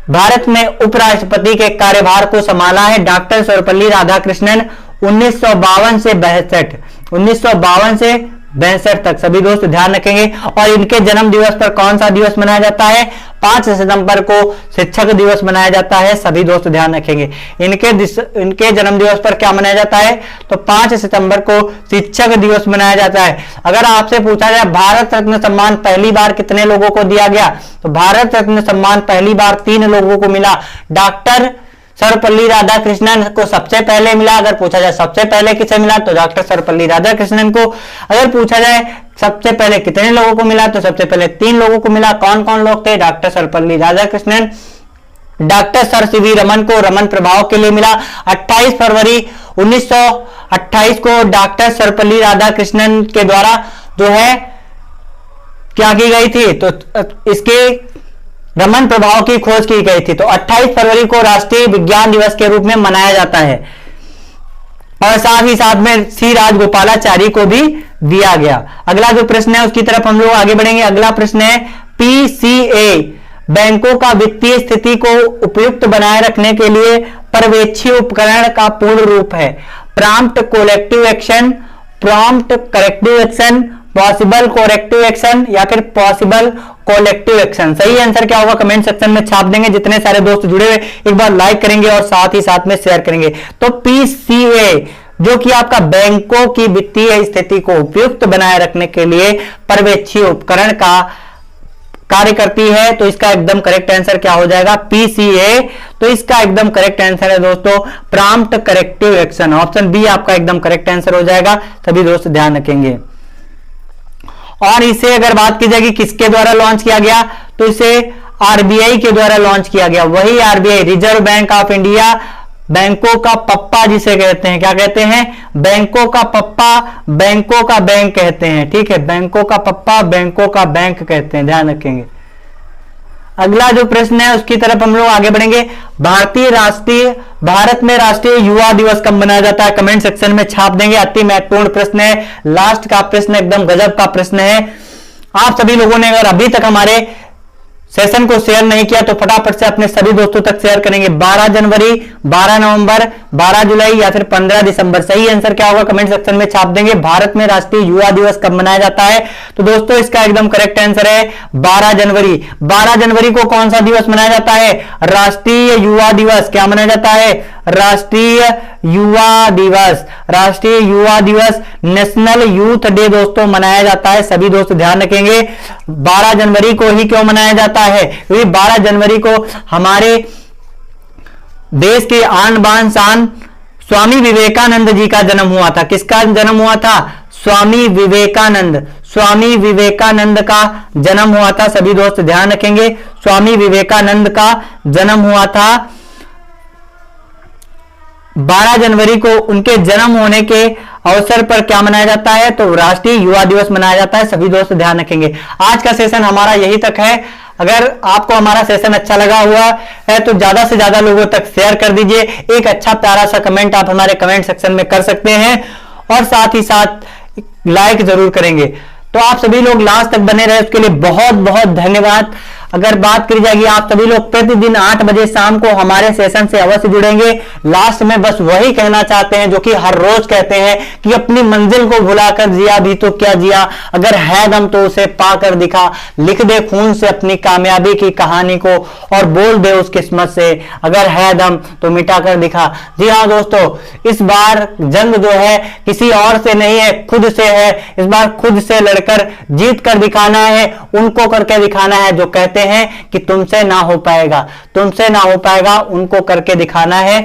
भारत में उपराष्ट्रपति के कार्यभार को संभाला है। डॉक्टर सर्वपल्ली राधाकृष्णन 1952 से 62 तक। सभी दोस्त ध्यान रखेंगे। और इनके जन्म दिवस पर कौन सा दिवस मनाया जाता है, 5 सितंबर को शिक्षक दिवस मनाया जाता है। सभी दोस्त ध्यान रखेंगे, इनके जन्म दिवस पर क्या मनाया जाता है, तो 5 सितंबर को शिक्षक दिवस मनाया जाता है। अगर आपसे पूछा जाए भारत रत्न सम्मान पहली बार कितने लोगों को दिया गया, तो भारत रत्न सम्मान पहली बार 3 लोगों को मिला। डॉक्टर सर्वपल्ली राधाकृष्णन को सबसे पहले मिला। अगर पूछा जाए सबसे पहले किसे मिला, तो डॉक्टर सर्वपल्ली राधाकृष्णन को। अगर पूछा जाए सबसे पहले कितने लोगों को मिला, तो सबसे पहले 3 लोगों को मिला। कौन कौन लोग थे, doctor Sarvepalli Radhakrishnan, doctor sir CV Raman को रमन प्रभाव के लिए मिला। 28 फरवरी 1928 को डॉक्टर सर्वपल्ली राधाकृष्णन के द्वारा जो है क्या की गई थी, तो इसके रमन प्रभाव की खोज की गई थी। तो 28 फरवरी को राष्ट्रीय विज्ञान दिवस के रूप में मनाया जाता है। और साथ ही साथ में सी राजगोपालाचारी को भी दिया गया। अगला जो प्रश्न है उसकी तरफ हम लोग आगे बढ़ेंगे। अगला प्रश्न है पीसीए बैंकों का वित्तीय स्थिति को उपयुक्त बनाए रखने के लिए पर्यवेक्षी उपकरण का पूर्ण रूप है। Prompt collective action, prompt corrective action, possible corrective action या फिर पॉसिबल कोलेक्टिव एक्शन। सही आंसर क्या होगा कमेंट सेक्शन में छाप देंगे। जितने सारे दोस्त जुड़े हुए एक बार लाइक करेंगे और साथ ही साथ में शेयर करेंगे। तो पीसीए जो कि आपका बैंकों की वित्तीय स्थिति को उपयुक्त बनाए रखने के लिए पर्यवेक्षी उपकरण का कार्य करती है, तो इसका एकदम करेक्ट आंसर क्या हो जाएगा पीसीए। तो इसका एकदम करेक्ट आंसर है दोस्तों prompt corrective action. Option B आपका एकदम करेक्ट आंसर हो जाएगा। सभी दोस्त ध्यान रखेंगे। और इसे अगर बात की जाएगी किसके द्वारा लॉन्च किया गया, तो इसे आरबीआई के द्वारा लॉन्च किया गया। वही RBI, reserve bank of India, बैंकों का पप्पा जिसे कहते हैं, क्या कहते हैं, बैंकों का पप्पा, बैंकों का बैंक कहते हैं। ठीक है, बैंकों का पप्पा, बैंकों का बैंक कहते हैं, ध्यान रखेंगे। अगला जो प्रश्न है उसकी तरफ हम लोग आगे बढ़ेंगे। भारत में राष्ट्रीय युवा दिवस कब मनाया जाता है, कमेंट सेक्शन में छाप देंगे। अति महत्वपूर्ण प्रश्न है, लास्ट का प्रश्न एकदम गजब का प्रश्न है। आप सभी लोगों ने अगर अभी तक हमारे सेशन को शेयर नहीं किया तो फटाफट से अपने सभी दोस्तों तक शेयर करेंगे। 12 जनवरी, 12 नवंबर, 12 जुलाई या फिर 15 दिसंबर। सही आंसर क्या होगा कमेंट सेक्शन में छाप देंगे। भारत में राष्ट्रीय युवा दिवस कब मनाया जाता है, तो दोस्तों इसका एकदम करेक्ट आंसर है 12 जनवरी। 12 जनवरी को कौन सा दिवस मनाया जाता है, राष्ट्रीय युवा दिवस। क्या मनाया जाता है, राष्ट्रीय युवा दिवस। राष्ट्रीय युवा दिवस, नेशनल यूथ डे दोस्तों मनाया जाता है। सभी दोस्त ध्यान रखेंगे 12 जनवरी को ही क्यों मनाया जाता है, क्योंकि 12 जनवरी को हमारे देश के आन बान शान स्वामी विवेकानंद जी का जन्म हुआ था। किसका जन्म हुआ था, स्वामी विवेकानंद। स्वामी विवेकानंद का जन्म हुआ था। सभी दोस्त ध्यान रखेंगे स्वामी विवेकानंद का जन्म हुआ था 12 जनवरी को। उनके जन्म होने के अवसर पर क्या मनाया जाता है, तो राष्ट्रीय युवा दिवस मनाया जाता है। सभी दोस्त ध्यान रखेंगे। आज का सेशन हमारा यही तक है। अगर आपको हमारा सेशन अच्छा लगा हुआ है तो ज्यादा से ज्यादा लोगों तक शेयर कर दीजिए। एक अच्छा प्यारा सा कमेंट आप हमारे कमेंट सेक्शन में कर सकते हैं और साथ ही साथ लाइक जरूर करेंगे। तो आप सभी लोग लास्ट तक बने रहे उसके लिए बहुत बहुत धन्यवाद। अगर बात करी जाएगी, आप सभी लोग प्रतिदिन 8 बजे शाम को हमारे सेशन से अवश्य जुड़ेंगे। लास्ट में बस वही कहना चाहते हैं जो कि हर रोज कहते हैं कि अपनी मंजिल को भुलाकर जिया भी तो क्या जिया, अगर है दम तो उसे पाकर दिखा। लिख दे खून से अपनी कामयाबी की कहानी को और बोल दे उस किस्मत से, अगर है दम तो मिटा कर दिखा। जी हाँ दोस्तों, इस बार जंग जो है किसी और से नहीं है, खुद से है। इस बार खुद से लड़कर जीत कर दिखाना है, उनको करके दिखाना है जो कहते हैं कि तुमसे ना हो पाएगा, तुमसे ना हो पाएगा, उनको करके दिखाना है।